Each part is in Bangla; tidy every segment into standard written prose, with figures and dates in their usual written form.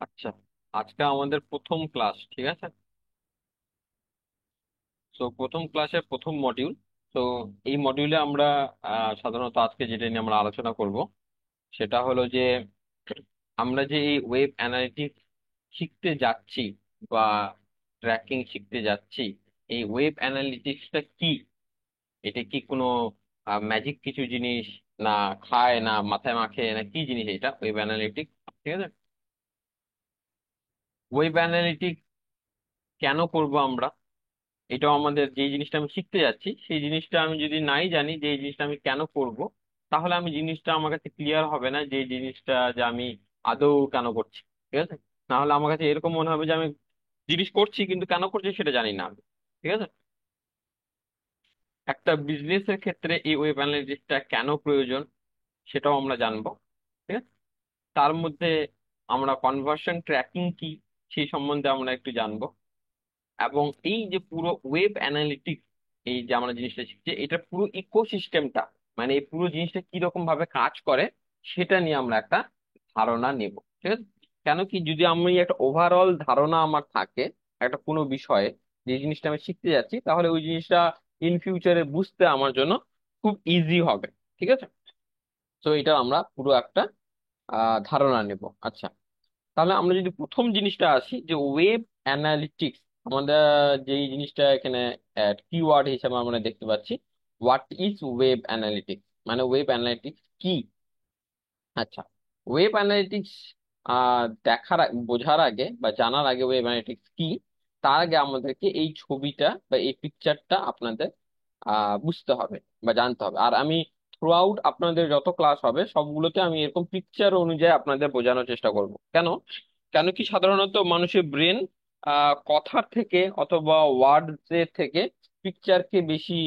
আচ্ছা, আজকে আমাদের প্রথম ক্লাস, ঠিক আছে? তো প্রথম ক্লাসের প্রথম মডিউল। তো এই মডিউলে আমরা সাধারণত আজকে যেটা নিয়ে আমরা আলোচনা করব সেটা হলো যে আমরা যে এই ওয়েব অ্যানালিটিক্স শিখতে যাচ্ছি বা ট্র্যাকিং শিখতে যাচ্ছি, এই ওয়েব অ্যানালিটিক্সটা কি? এটা কি কোনো ম্যাজিক কিছু জিনিস, না খায়, না মাথায় মাখে, না কি জিনিস এটা ওয়েব অ্যানালিটিক্স? ঠিক আছে। ওয়েব অ্যানালিটিক্স কেন করব আমরা? এটাও আমাদের, যে জিনিসটা আমি শিখতে যাচ্ছি সেই জিনিসটা আমি যদি নাই জানি যে এই জিনিসটা আমি কেন করব, তাহলে আমি জিনিসটা আমার কাছে ক্লিয়ার হবে না যে এই জিনিসটা যে আমি আদৌ কেন করছি। ঠিক আছে। না হলে আমার কাছে এরকম মনে হবে যে আমি জিনিস করছি কিন্তু কেন করছি সেটা জানি না আমি। ঠিক আছে। একটা বিজনেসের ক্ষেত্রে এই ওয়েব অ্যানালিটিক্সটা কেন প্রয়োজন সেটাও আমরা জানবো। ঠিক আছে। তার মধ্যে আমরা কনভার্সন ট্র্যাকিং কি সেই সম্বন্ধে আমরা একটু জানবো। এবং এই যে পুরো ওয়েব অ্যানালিটিক্স, এই যে আমরা জিনিসটা শিখছি, এটা পুরো ইকোসিস্টেমটা, মানে এই পুরো জিনিসটা কি রকম ভাবে কাজ করে সেটা নিয়ে আমরা একটা ধারণা নেব। ঠিক আছে। কেন কি, যদি আমি একটা ওভারঅল ধারণা আমার থাকে একটা কোনো বিষয়ে, যে জিনিসটা আমি শিখতে যাচ্ছি, তাহলে ওই জিনিসটা ইন ফিউচারে বুঝতে আমার জন্য খুব ইজি হবে। ঠিক আছে। তো এটা আমরা পুরো একটা ধারণা নেব। আচ্ছা, তাহলে আমরা যদি প্রথম জিনিসটা আসি যে ওয়েব অ্যানালিটিক্স, আমাদের যেই জিনিসটা এখানে কিওয়ার্ড হিসেবে আমরা দেখতে পাচ্ছি, হোয়াট ইজ ওয়েব অ্যানালিটিক্স, মানে ওয়েব অ্যানালিটিক্স কি? আচ্ছা, ওয়েব অ্যানালিটিক্স বোঝার আগে বা জানার আগে ওয়েব অ্যানালিটিক্স কি, তার আগে আমাদেরকে এই ছবিটা বা এই পিকচারটা আপনাদের বুঝতে হবে বা জানতে হবে। আর আমি থ্রু আউট আপনাদের যত ক্লাস হবে সবগুলোতে আমি এরকম পিকচার অনুযায়ী আপনাদের বোঝানোর চেষ্টা করব। কেন? কেন কি, সাধারণত মানুষের ব্রেন কথার থেকে অথবা ওয়ার্ডস এর থেকে পিকচারকে বেশি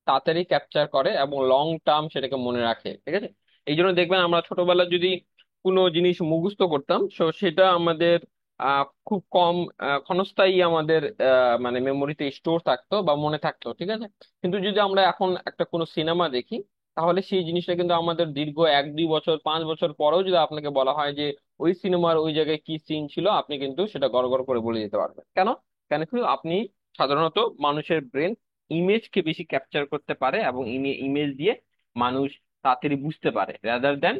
তাড়াতাড়ি ক্যাপচার করে এবং লং টার্ম সেটাকে মনে রাখে। ঠিক আছে। এই জন্য দেখবেন আমরা ছোটবেলায় যদি কোনো জিনিস মুখস্থ করতাম, সেটা আমাদের খুব কম ক্ষণস্থায়ী আমাদের মানে মেমোরিতে স্টোর থাকতো বা মনে থাকতো। ঠিক আছে। কিন্তু যদি আমরা এখন একটা কোনো সিনেমা দেখি, তাহলে সেই জিনিসটা কিন্তু আমাদের দীর্ঘ 1-2 বছর 5 বছর পরেও যদি আপনাকে বলা হয় যে ওই সিনেমার ওই জায়গায় কি সিন ছিল, আপনি কিন্তু সেটা গড় গড় করে বলে দিতে পারবেন। কেন? কেন কি, আপনি সাধারণত মানুষের ব্রেন ইমেজকে বেশি ক্যাপচার করতে পারে এবং ইমেজ দিয়ে মানুষ তাড়াতাড়ি বুঝতে পারে রাদার দেন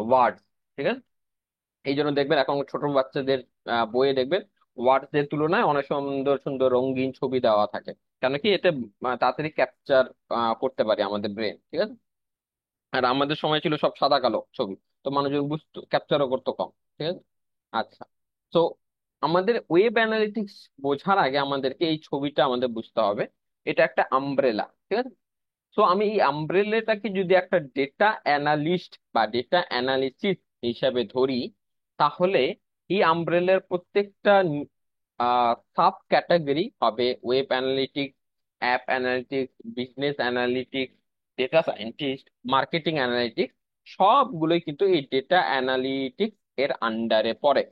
ওয়ার্ডস। ঠিক আছে। এই জন্য দেখবেন এখন ছোট বাচ্চাদের বইয়ে দেখবেন ওয়ার্ডস এর তুলনায় অনেক সুন্দর সুন্দর রঙিন ছবি দেওয়া থাকে। কেন কি, এতে তাড়াতাড়ি ক্যাপচার করতে পারি আমাদের ব্রেন। ঠিক আছে। আর আমাদের সময় ছিল সব সাদা কালো ছবি, তো মানুষজন বুঝতো, ক্যাপচারও করতো কম। ঠিক আছে। আচ্ছা, তো আমাদের ওয়েব অ্যানালিটিক্স বোঝার আগে আমাদেরকে এই ছবিটা আমাদের বুঝতে হবে। এটা একটা আমব্রেলা। ঠিক আছে। তো আমি এই আমব্রেলাটাকে যদি একটা ডেটা অ্যানালিস্ট বা ডেটা অ্যানালিসিস হিসাবে ধরি, তাহলে এই আমব্রেলার প্রত্যেকটা সাব ক্যাটাগরি হবে web analytics, app analytics, business analytics, data scientist, marketing analytics, সবগুলোই কিন্তু এই ডেটা অ্যানালিটিক্স এর আন্ডারে পড়ে।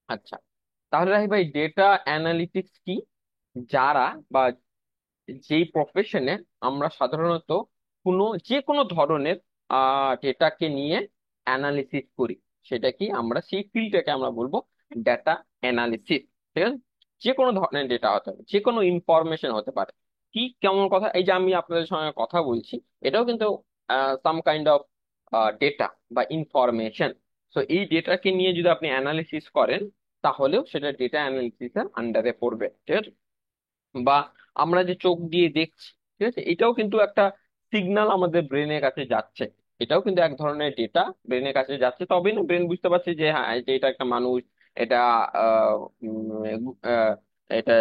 আচ্ছা, তাহলে রাহি ভাই, ডেটা অ্যানালিটিক্স কি? যারা বা যেই প্রফেশনে আমরা সাধারণত যে কোনো ধরনের ডেটাকে নিয়ে অ্যানালিসিস করি, সেটা কি, আমরা সেই ফিল্ডটাকে আমরা বলবো ডেটা অ্যানালিসিস। ঠিক আছে। যে কোনো ধরনের ডেটা হতে পারে, যে কোনো ইনফরমেশন হতে পারে। কি কেমন কথা, এই যে আমি আপনাদের সঙ্গে কথা বলছি, এটাও কিন্তু সাম কাইন্ড অফ ডেটা বা ইনফরমেশন। তো এই ডেটাকে নিয়ে যদি আপনি অ্যানালিসিস করেন, তাহলেও সেটা ডেটা অ্যানালিসিস এর আন্ডারে পড়বে। ঠিক আছে। বা আমরা যে চোখ দিয়ে দেখছি, ঠিক আছে, এটাও কিন্তু একটা সিগন্যাল আমাদের ব্রেনের কাছে যাচ্ছে। এটাও কিন্তু এক ধরনের ডেটা ব্রেনের কাছে যাচ্ছে, তবেই না ব্রেন বুঝতে পারছে যে হ্যাঁ, এই যে এটা একটা মানুষ, এটা আহ, এটা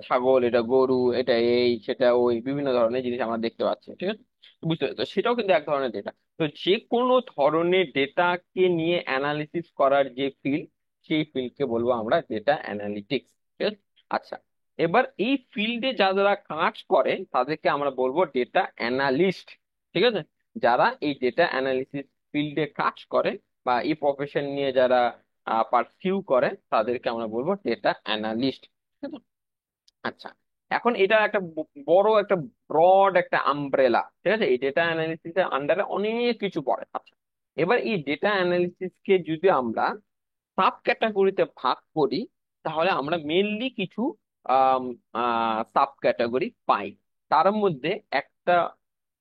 ছাগল, এটা গরু, এটা এই সেটা ওই বিভিন্ন ধরনের জিনিস আমরা দেখতে পাচ্ছি। ঠিক আছে। বুঝতে পারছো, তো সেটাও কিন্তু এক ধরনের ডেটা। তো যে কোনো ধরনের ডেটাকে নিয়ে অ্যানালিসিস করার যে ফিল্ড, সেই ফিল্ডকে বলবো আমরা ডেটা অ্যানালিটিক্স। ঠিক আছে। আচ্ছা, এবার এই ফিল্ডে যারা কাজ করে তাদেরকে আমরা বলবো ডেটা অ্যানালিস্ট। ঠিক আছে। যারা এই ডেটা অ্যানালিসিস ফিল্ডে কাজ করে বা এই প্রফেশন নিয়ে যারা পারসিউ করে, তাদেরকে আমরা বলবো ডেটা অ্যানালিস্ট। ঠিক আছে। আচ্ছা, এখন এটা একটা বড় একটা ব্রড একটা আমব্রেলা, ঠিক আছে? এই ডেটা অ্যানালিসিস এর আন্ডারে অনেক কিছু পড়ে। আচ্ছা, এবার এই ডেটা অ্যানালিসিস কে যদি আমরা সাব ক্যাটাগরিতে ভাগ করি, তাহলে আমরা মেনলি কিছু সাব ক্যাটাগরি পাই। তার মধ্যে একটা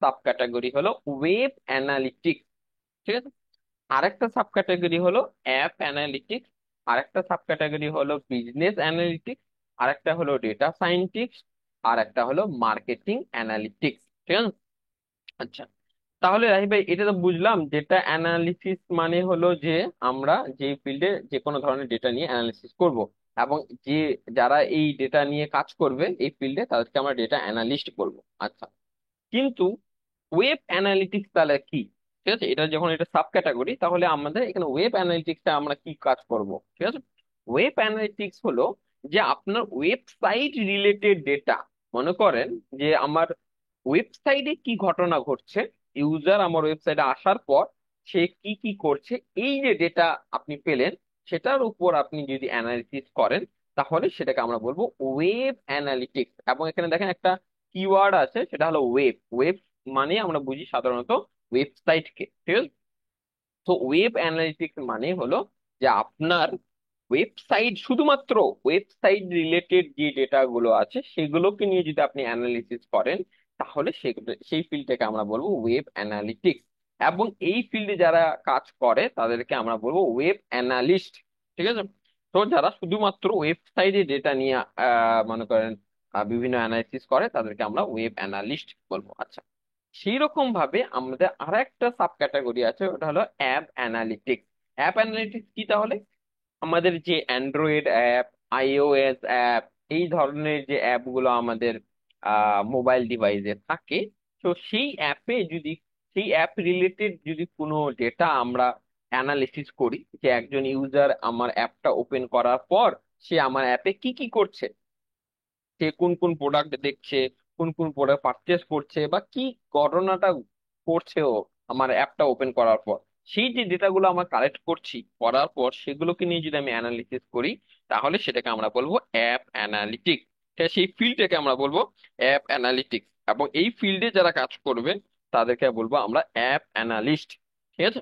সাব ক্যাটাগরি হলো ওয়েব অ্যানালিটিক্স, ঠিক আছে? আরেকটা সাব ক্যাটাগরি হলো অ্যাপ অ্যানালিটিক্স, আরেকটা সাব ক্যাটাগরি হলো বিজনেস অ্যানালিটিক্স, আরেকটা হলো ডেটা সায়েন্টিক্স, আর একটা হলো মার্কেটিং অ্যানালিটিক্স, ঠিক আছে? আচ্ছা, তাহলে রাহি ভাই এটা তো বুঝলাম, ডেটা অ্যানালিসিস মানে হলো যে আমরা যে ফিল্ডে যে কোনো ধরনের ডেটা নিয়ে অ্যানালিসিস করব, এবং যে যারা এই ডেটা নিয়ে কাজ করবে এই ফিল্ডে তাদেরকে আমরা ডেটা অ্যানালিস্ট বলবো। আচ্ছা, কিন্তু ওয়েব অ্যানালিটিক্স তাহলে কি? ঠিক আছে, এটা যখন এটা সাব ক্যাটাগরি, তাহলে আমাদের এখানে ওয়েব অ্যানালিটিক্সটা আমরা কি কাজ করব? ঠিক আছে, ওয়েব অ্যানালিটিক্স হলো যে আপনার ওয়েবসাইট রিলেটেড ডেটা। মনে করেন যে আমার ওয়েবসাইটে কি ঘটনা ঘটছে, ইউজার আমার ওয়েবসাইটে আসার পর সে কি কি করছে, এই যে ডেটা আপনি পেলেন, সেটার উপর আপনি যদি অ্যানালিসিস করেন, তাহলে সেটাকে আমরা বলবো ওয়েব অ্যানালিটিক্স। এবং এখানে দেখেন একটা কিওয়ার্ড আছে, সেটা হলো ওয়েব। ওয়েব মানে আমরা বুঝি সাধারণত ওয়েবসাইটকে, ঠিক আছে? তো ওয়েব অ্যানালিটিক্স মানে হলো যে আপনার ওয়েবসাইট, শুধুমাত্র ওয়েবসাইট রিলেটেড যে ডেটা গুলো আছে সেগুলোকে নিয়ে যদি আপনি অ্যানালিসিস করেন, তাহলে সেগুলো সেই ফিল্ডটাকে আমরা বলবো ওয়েব অ্যানালিটিক্স। এবং এই ফিল্ডে যারা কাজ করে তাদেরকে আমরা বলবো ওয়েব অ্যানালিস্ট, ঠিক আছে? তো যারা শুধুমাত্র ওয়েবসাইটে ডেটা নিয়ে মনে করেন বিভিন্ন অ্যানালিসিস করে, তাদেরকে আমরা ওয়েব অ্যানালিস্ট বলবো। আচ্ছা, সেই রকম ভাবে আমাদের আর একটা সাব ক্যাটাগরি আছে, ওটা হলো অ্যাপ অ্যানালিটিক্স। অ্যাপ অ্যানালিটিক্স কি তাহলে? আমাদের যে অ্যান্ড্রয়েড অ্যাপ, আইওএস অ্যাপ, এই ধরনের যে অ্যাপ গুলো আমাদের মোবাইল ডিভাইসে থাকে, তো সেই অ্যাপে যদি, সেই অ্যাপ রিলেটেড যদি কোনো ডেটা আমরা অ্যানালিসিস করি, যে একজন ইউজার আমার অ্যাপটা ওপেন করার পর সে আমার অ্যাপে কি কি করছে, সে কোন কোন প্রোডাক্ট দেখছে, কোন কোন প্রোডাক্ট পারচেস করছে, বা কি ঘটনাটা করছে ও আমার অ্যাপটা ওপেন করার পর, সেই যে ডেটাগুলো আমরা কালেক্ট করছি, করার পর সেগুলোকে নিয়ে যদি আমি অ্যানালিসিস করি, তাহলে সেটাকে আমরা বলবো অ্যাপ অ্যানালিটিক্স। সেই ফিল্ডটাকে আমরা বলবো অ্যাপ অ্যানালিটিক্স, এবং এই ফিল্ডে যারা কাজ করবে তাদেরকে বলবো আমরা অ্যাপ অ্যানালিস্ট, ঠিক আছে?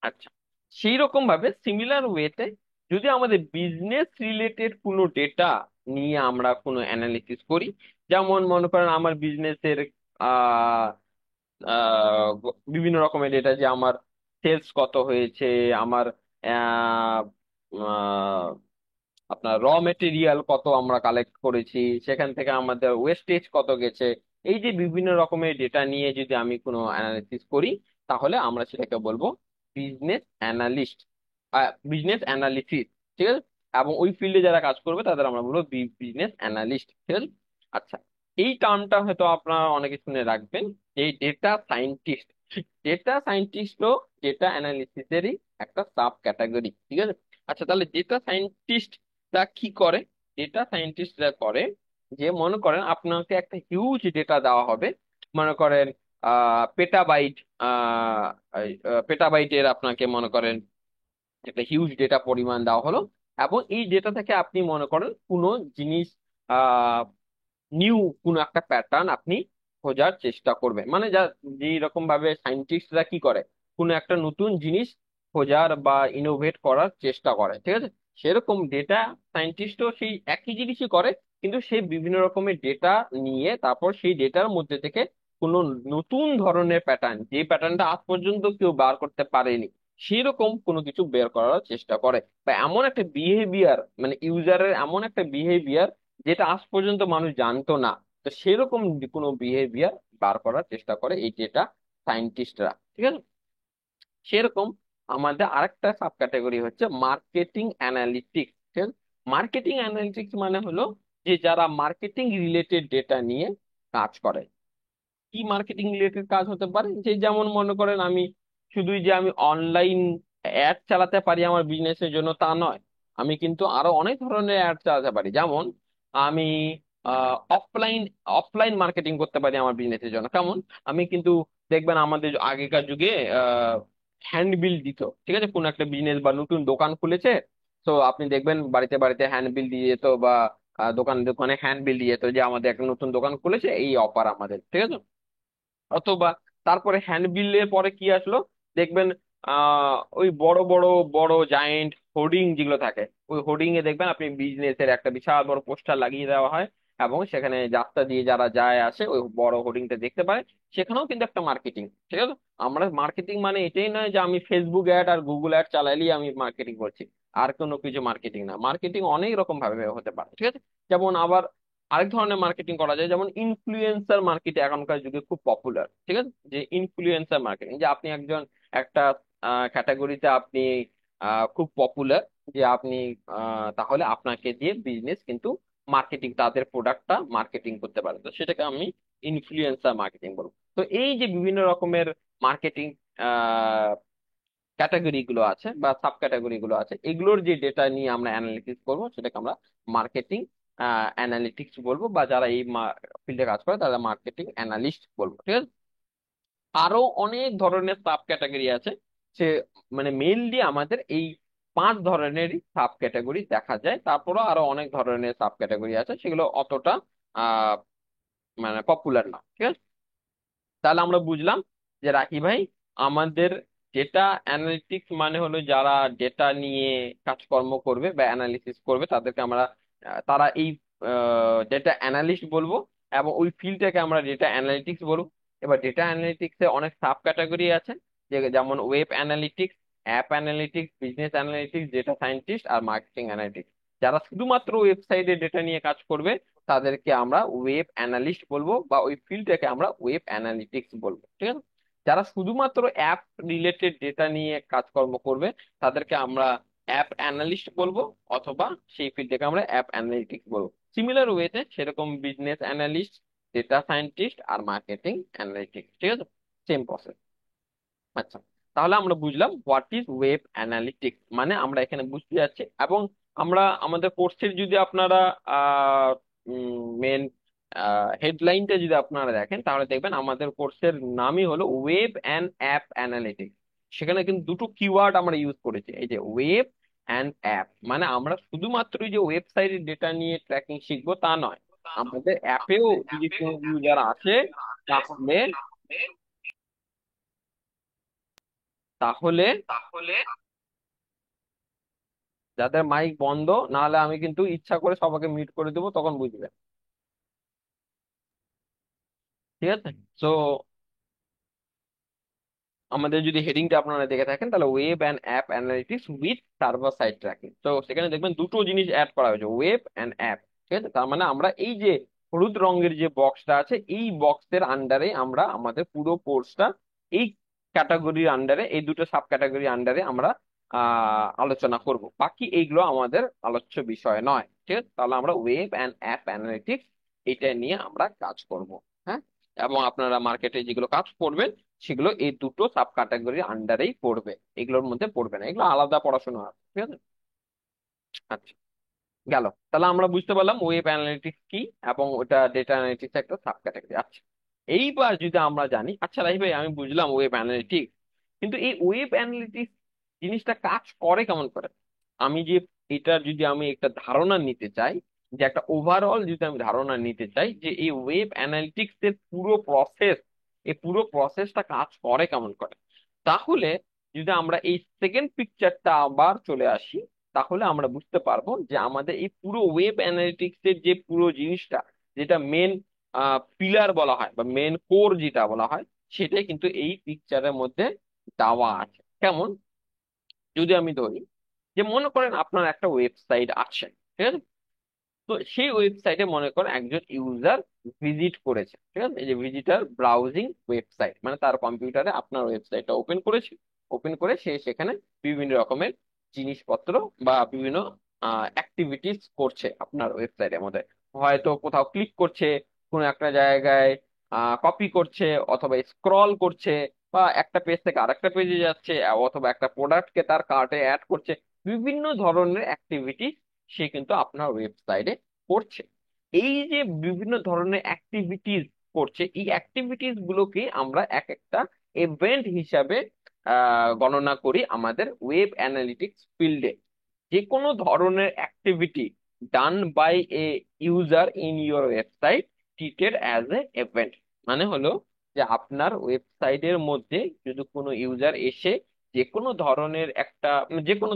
আচ্ছা, সেই রকম ভাবে সিমিলার ওয়েতে যদি আমাদের বিজনেস রিলেটেড কোনো ডেটা নিয়ে আমরা কোনো অ্যানালিসিস করি, যেমন মনে করেন আমার বিজনেসের আহ বিভিন্ন রকমের ডেটা, যে আমার সেলস কত হয়েছে, আমার আহ, আহ, আপনার র মেটেরিয়াল কত আমরা কালেক্ট করেছি, সেখান থেকে আমাদের ওয়েস্টেজ কত গেছে, এই যে বিভিন্ন রকমের ডেটা নিয়ে যদি আমি কোনো অ্যানালিসিস করি, তাহলে আমরা সেটাকে বলবো বিজনেস অ্যানালিস্ট, বিজনেস অ্যানালিসিস, ঠিক আছে? এবং ওই ফিল্ডে যারা কাজ করবে তাদের আমরা বলবো বিজনেস অ্যানালিস্ট, ঠিক আছে? আচ্ছা, এই টার্মটা হয়তো আপনারা অনেকে শুনে রাখবেন, এই ডেটা সায়েন্টিস্ট। ডেটা সায়েন্টিস্টও ডেটা অ্যানালিসিসেরই একটা সাব ক্যাটাগরি, ঠিক আছে? আচ্ছা, তাহলে ডেটা সায়েন্টিস্ট তা কি করে? ডেটা সায়েন্টিস্টরা করে যে, মনে করেন আপনাকে একটা হিউজ ডেটা দেওয়া হবে, মনে করেন পেটাবাইট, পেটাবাইটের আপনাকে মনে করেন একটা হিউজ ডেটা পরিমাণ দেওয়া হলো, এবং এই ডেটা থেকে আপনি মনে করেন কোনো জিনিস, নিউ কোনো একটা প্যাটার্ন আপনি খোঁজার চেষ্টা করবেন, মানে যা যেই রকম ভাবে সায়েন্টিস্টরা কি করে, কোনো একটা নতুন জিনিস খোঁজার বা ইনোভেট করার চেষ্টা করে, ঠিক আছে? সেরকম ডেটা সায়েন্টিস্টও সেই একই জিনিসই করে, কিন্তু সে বিভিন্ন রকমের ডেটা নিয়ে তারপর সেই ডেটার মধ্যে থেকে কোনো নতুন ধরনের প্যাটার্ন, যে প্যাটার্নটা আজ পর্যন্ত কেউ বার করতে পারেনি, সেরকম কোনো কিছু বের করার চেষ্টা করে, বা এমন একটা বিহেভিয়ার, মানে ইউজারের এমন একটা বিহেভিয়ার যেটা আজ পর্যন্ত মানুষ জানতো না, তো সেরকম কোনো বিহেভিয়ার বার করার চেষ্টা করে এই ডেটা সায়েন্টিস্টরা, ঠিক আছে? সেরকম আমাদের আরেকটা সাব ক্যাটাগরি হচ্ছে মার্কেটিং অ্যানালিটিক্স, ঠিক আছে? মার্কেটিং অ্যানালিটিক্স মানে হলো যে যারা মার্কেটিং রিলেটেড ডেটা নিয়ে কাজ করে। কি মার্কেটিং রিলেটেড কাজ হতে পারে? যে যেমন মনে করেন আমি শুধুই যে আমি অনলাইন অ্যাড চালাতে পারি আমার বিজনেসের জন্য তা নয়, আমি কিন্তু আরো অনেক ধরনের অ্যাড চালাতে পারি। যেমন আমি অফলাইন অফলাইন মার্কেটিং করতে পারি আমার বিজনেসের জন্য। কেমন? আমি কিন্তু দেখবেন আমাদের আগেকার যুগে হ্যান্ডবিল দিত, ঠিক আছে? কোন একটা বিজনেস বা নতুন দোকান খুলেছে, তো আপনি দেখবেন বাড়িতে বাড়িতে হ্যান্ডবিল দিয়ে যেত, বা দোকানে দোকানে হ্যান্ডবিল দিয়ে, তো যে আমাদের একটা নতুন দোকান খুলেছে, এই অফার আমাদের, ঠিক আছে। অথবা তারপরে হ্যান্ডবিলের পরে কি আসলো, দেখবেন ওই বড় বড় বড় জায়েন্ট হোর্ডিং যেগুলো থাকে, ওই হোর্ডিং এ দেখবেন আপনি বিজনেসের একটা বিশাল বড় পোস্টার লাগিয়ে দেওয়া হয়, এবং সেখানে রাস্তা দিয়ে যারা যায় আসে ওই বড় হোর্ডিংটা দেখতে পায়। সেখানেও কিন্তু একটা মার্কেটিং, ঠিক আছে। আমরা মার্কেটিং মানে এটাই নয় যে আমি ফেসবুক অ্যাড আর গুগল অ্যাড চালাইলেই আমি মার্কেটিং করছি, আর কোনো কিছু মার্কেটিং না। মার্কেটিং অনেক রকম ভাবে হতে পারে, ঠিক আছে। যেমন আবার আরেক ধরনের মার্কেটিং করা যায়, যেমন ইনফ্লুয়েন্সার মার্কেট এখনকার যুগে খুব পপুলার, ঠিক আছে। যে ইনফ্লুয়েন্সার মার্কেটিং, যে আপনি একজন একটা ক্যাটাগরিতে আপনি খুব পপুলার, যে আপনি তাহলে আপনাকে দিয়ে বিজনেস কিন্তু মার্কেটিং, তাদের প্রোডাক্টটা মার্কেটিং করতে পারে, তো সেটাকে আমি ইনফ্লুয়েন্সার মার্কেটিং বলবো। তো এই যে বিভিন্ন রকমের মার্কেটিং ক্যাটাগরি গুলো আছে বা সাব ক্যাটাগরি গুলো আছে, এগুলোর যে ডেটা নিয়ে আমরা অ্যানালিসিস করবো সেটাকে আমরা মার্কেটিং অ্যানালিটিক্স বলবো, বা যারা এই ফিল্ডে কাজ করে তারা মার্কেটিং অ্যানালিস্ট বলবো, ঠিক আছে। আরো অনেক ধরনের সাব ক্যাটাগরি আছে, সে মানে মেইনলি আমাদের এই 5 ধরনেরই সাব ক্যাটাগরি দেখা যায়। তারপরও আরো অনেক ধরনের সাব ক্যাটাগরি আছে, সেগুলো অতটা আহ মানে পপুলার না, ঠিক আছে। তাহলে আমরা বুঝলাম যে রাকি ভাই, আমাদের ডেটা অ্যানালিটিক্স মানে হলো যারা ডেটা নিয়ে কাজকর্ম করবে বা অ্যানালিসিস করবে তাদেরকে আমরা তারা এই ডেটা অ্যানালিস্ট বলবো, এবং ওই ফিল্ডটাকে আমরা ডেটা অ্যানালিটিক্স বলবো। এবার ডেটা অ্যানালিটিক্স এ অনেক সাব ক্যাটাগরি আছে, যেমন web analytics, app analytics, business analytics, data scientist আর মার্কেটিং অ্যানালিটিক্স। যারা শুধুমাত্র ওয়েবসাইটে ডেটা নিয়ে কাজ করবে তাদেরকে আমরা ওয়েব অ্যানালিস্ট বলবো, বা ওই ফিল্ডটাকে আমরা ওয়েব অ্যানালিটিক্স বলবো, ঠিক আছে। যারা শুধুমাত্র অ্যাপ রিলেটেড ডেটা নিয়ে কাজকর্ম করবে তাদেরকে আমরা অ্যাপ অ্যানালিস্ট বলবো, অথবা সেই ফিল্ডটাকে আমরা অ্যাপ অ্যানালিটিক্স বলবো। সিমিলার ওয়েতে সেরকম বিজনেস অ্যানালিস্ট, ডেটা সায়েন্টিস্ট আর মার্কেটিং অ্যানালিটিক্স, ঠিক আছে, সেম প্রসেস। আচ্ছা, তাহলে আমরা বুঝলাম হোয়াট ইজ ওয়েব অ্যানালিটিক্স, মানে আমরা এখানে বুঝতে যাচ্ছি। এবং আমরা আমাদের কোর্সের যদি আপনারা মেন হেডলাইনটা যদি আপনারা দেখেন, তাহলে দেখবেন আমাদের কোর্সের নামই হলো ওয়েব অ্যান্ড অ্যাপ অ্যানালিটিক্স। সেখানে কিন্তু দুটো কিওয়ার্ড আমরা ইউজ করেছি, এই যে ওয়েব অ্যান্ড অ্যাপ, মানে আমরা শুধুমাত্র এই যে ওয়েবসাইটের ডেটা নিয়ে ট্র্যাকিং শিখবো তা নয়, আমাদের অ্যাপেও যদি কোনো ইউজার আসে তাহলে তাহলে যাদের মাইক বন্ধ, না হলে আমি কিন্তু ইচ্ছা করে সবাইকে মিউট করে দেবো, তখন বুঝবে, ঠিক আছে। তো আমাদের যদি হেডিংটা আপনারা দেখে থাকেন, তাহলে web and app analytics with server side tracking, তো সেখানে দেখবেন দুটো জিনিস অ্যাড করা হয়েছে, ওয়েব অ্যান্ড অ্যাপ, ঠিক আছে। তার মানে আমরা এই যে হলুদ রঙের যে বক্সটা আছে, এই বক্সের আন্ডারে আমরা আমাদের পুরো কোর্সটা এই ক্যাটাগরির আন্ডারে, এই দুটো সাব ক্যাটাগরির আন্ডারে আমরা আলোচনা করব, বাকি এইগুলো আমাদের আলোচ্য বিষয় নয়, ঠিক আছে। তাহলে আমরা ওয়েব অ্যান্ড অ্যাপ অ্যানালিটিক্স এটা নিয়ে আমরা কাজ করব, হ্যাঁ। এবং আপনারা মার্কেটে যেগুলো কাজ করবেন সেগুলো এই দুটো সাব ক্যাটাগরির আন্ডারেই পড়বে, এগুলোর মধ্যে পড়বে না, এগুলো আলাদা পড়াশোনা আছে, ঠিক আছে। আচ্ছা, গেল। তাহলে আমরা বুঝতে পারলাম ওয়েব অ্যানালিটিক্স কি, এবং ওটা ডেটা অ্যানালিটিক্স একটা সাব ক্যাটাগরি। আচ্ছা, এইবার যদি আমরা জানি, আচ্ছা রাহি ভাই আমি বুঝলাম ওয়েব অ্যানালিটিক্স, কিন্তু এই ওয়েব অ্যানালিটিক্স জিনিসটা কাজ করে কেমন করে? আমি যে এটা যদি আমি একটা ধারণা নিতে চাই, যে একটা ওভারঅল যদি আমি ধারণা নিতে চাই যে এই ওয়েব অ্যানালিটিক্স এর পুরো প্রসেস, এই পুরো প্রসেসটা কাজ করে কেমন করে, তাহলে যদি আমরা এই সেকেন্ড পিকচারটা আবার চলে আসি, তাহলে আমরা বুঝতে পারবো যে আমাদের এই পুরো ওয়েব অ্যানালিটিক্স এর যে পুরো জিনিসটা, যেটা মেন পিলার বলা হয় বা মেন কোর যেটা বলা হয়, সেটাই কিন্তু এই পিকচারের মধ্যে দেওয়া আছে। কেমন? যদি আমি ধরি যে মনে করেন আপনার একটা ওয়েবসাইট আছে, ঠিক আছে। তো সেই ওয়েবসাইটে মনে করেন একজন ইউজার ভিজিট করেছে, ঠিক আছে। এই যে ভিজিটার ব্রাউজিং ওয়েবসাইট, মানে তার কম্পিউটারে আপনার ওয়েবসাইটটা ওপেন করেছে, ওপেন করে সে সেখানে বিভিন্ন রকমের জিনিসপত্র বা বিভিন্ন অ্যাক্টিভিটিস করছে আপনার ওয়েবসাইটের মধ্যে। হয়তো কোথাও ক্লিক করছে, কোনো একটা জায়গায় কপি করছে, অথবা স্ক্রল করছে, বা একটা পেজ থেকে আরেকটা পেজে যাচ্ছে, অথবা একটা প্রোডাক্টকে তার কার্টে অ্যাড করছে। বিভিন্ন ধরনের অ্যাক্টিভিটি সে কিন্তু আপনার ওয়েবসাইটে করছে। এই যে বিভিন্ন ধরনের অ্যাক্টিভিটিস করছে, এই অ্যাক্টিভিটিস গুলোকে আমরা এক একটা ইভেন্ট হিসাবে গণনা করি আমাদের ওয়েব অ্যানালিটিক্স ফিল্ডে। যে কোনো ধরনের activity done by a user in your website treated as a event. মানে হলো যে আপনার ওয়েবসাইটের মধ্যে যদি কোনো ইউজার এসে যে কোনো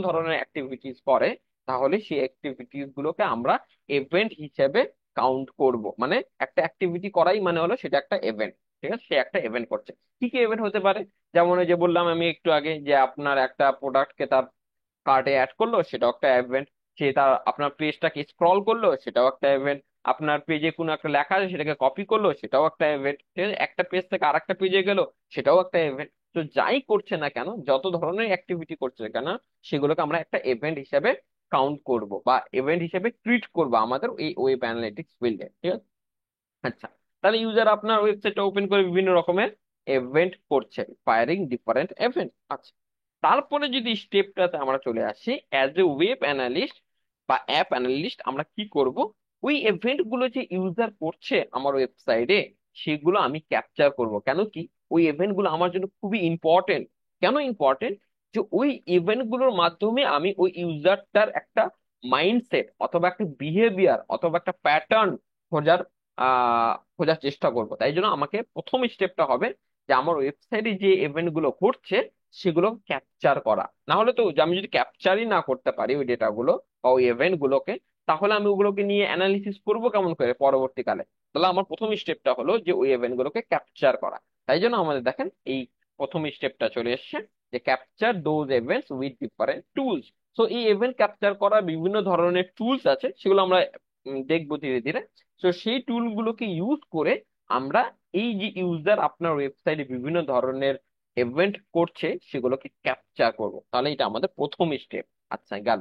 ধরনের অ্যাক্টিভিটিস করে, তাহলে সেই অ্যাক্টিভিটিস গুলোকে আমরা ইভেন্ট হিসেবে কাউন্ট করব। মানে একটা অ্যাক্টিভিটি করাই মানে হলো সেটা একটা ইভেন্ট। ঠিক আছে, সে একটা ইভেন্ট করছে। কি কি ইভেন্ট হতে পারে? যেমন ওই যে বললাম আমি একটু আগে, যে আপনার একটা প্রোডাক্টকে তার কার্টে অ্যাড করলো, সেটাও একটা ইভেন্ট। সে তার আপনার পেজটাকে স্ক্রল করলো, সেটাও একটা ইভেন্ট। আপনার পেজে কোনো একটা লেখা আছে, সেটাকে কপি করলো, সেটাও একটা ইভেন্ট। ঠিক আছে, একটা পেজ থেকে আরেকটা পেজে গেল, সেটাও একটা ইভেন্ট। তো যাই করছে না কেন, যত ধরনের অ্যাক্টিভিটি করছে না কেন, সেগুলোকে আমরা একটা ইভেন্ট হিসেবে কাউন্ট করব বা ইভেন্ট হিসেবে ট্রিট করব আমাদের এই ওয়েব অ্যানালিটিক্স ফিল্ডে। ঠিক আছে। আচ্ছা, তাহলে ইউজার আপনার ওয়েবসাইটটা ওপেন করে বিভিন্ন রকমের ইভেন্ট করছে, ফায়ারিং ডিফারেন্ট ইভেন্ট। আচ্ছা, তারপরে যদি স্টেপটাতে আমরা চলে আসি, অ্যাজ এ ওয়েব অ্যানালিস্ট বা অ্যাপ অ্যানালিস্ট আমরা কি করব? ওই ইভেন্ট গুলো যে ইউজার করছে আমার ওয়েবসাইটে, সেগুলো আমি ক্যাপচার করব। কেন কি? ওই ইভেন্ট গুলো আমার জন্য খুবই ইম্পর্টেন্ট। কেন ইম্পর্টেন্ট? যে ওই ইভেন্ট গুলোর মাধ্যমে আমি ওই ইউজারটার একটা মাইন্ডসেট অথবা একটা বিহেভিয়ার অথবা একটা প্যাটার্ন খোঁজার খোঁজার চেষ্টা করব। তাই জন্য আমাকে প্রথম স্টেপটা হবে যে আমার ওয়েবসাইটে যে ইভেন্ট গুলো ঘটছে সেগুলো ক্যাপচার করা। না হলে তো, যে আমি যদি ক্যাপচারই না করতে পারি ওই ডেটাগুলো বা ওই ইভেন্ট গুলোকে, তাহলে আমি ওগুলোকে নিয়ে অ্যানালিসিস করবো কেমন করে পরবর্তীকালে? তাহলে আমার প্রথম স্টেপটা হলো যে ওই ইভেন্ট গুলোকে ক্যাপচার করা। তাই জন্য আমাদের দেখেন এই প্রথম স্টেপটা চলে এসেছে, যে capture those events with different tools. So এই ইভেন্ট ক্যাপচার করার বিভিন্ন ধরনের টুলস আছে, সেগুলো আমরা দেখবো ধীরে ধীরে। তো সেই টুল গুলোকে ইউজ করে আমরা এই যে ইউজার আপনার ওয়েবসাইটে বিভিন্ন ধরনের ইভেন্ট করছে সেগুলোকে ক্যাপচার করব। তাহলে এটা আমাদের প্রথম স্টেপ। আচ্ছা, গেল।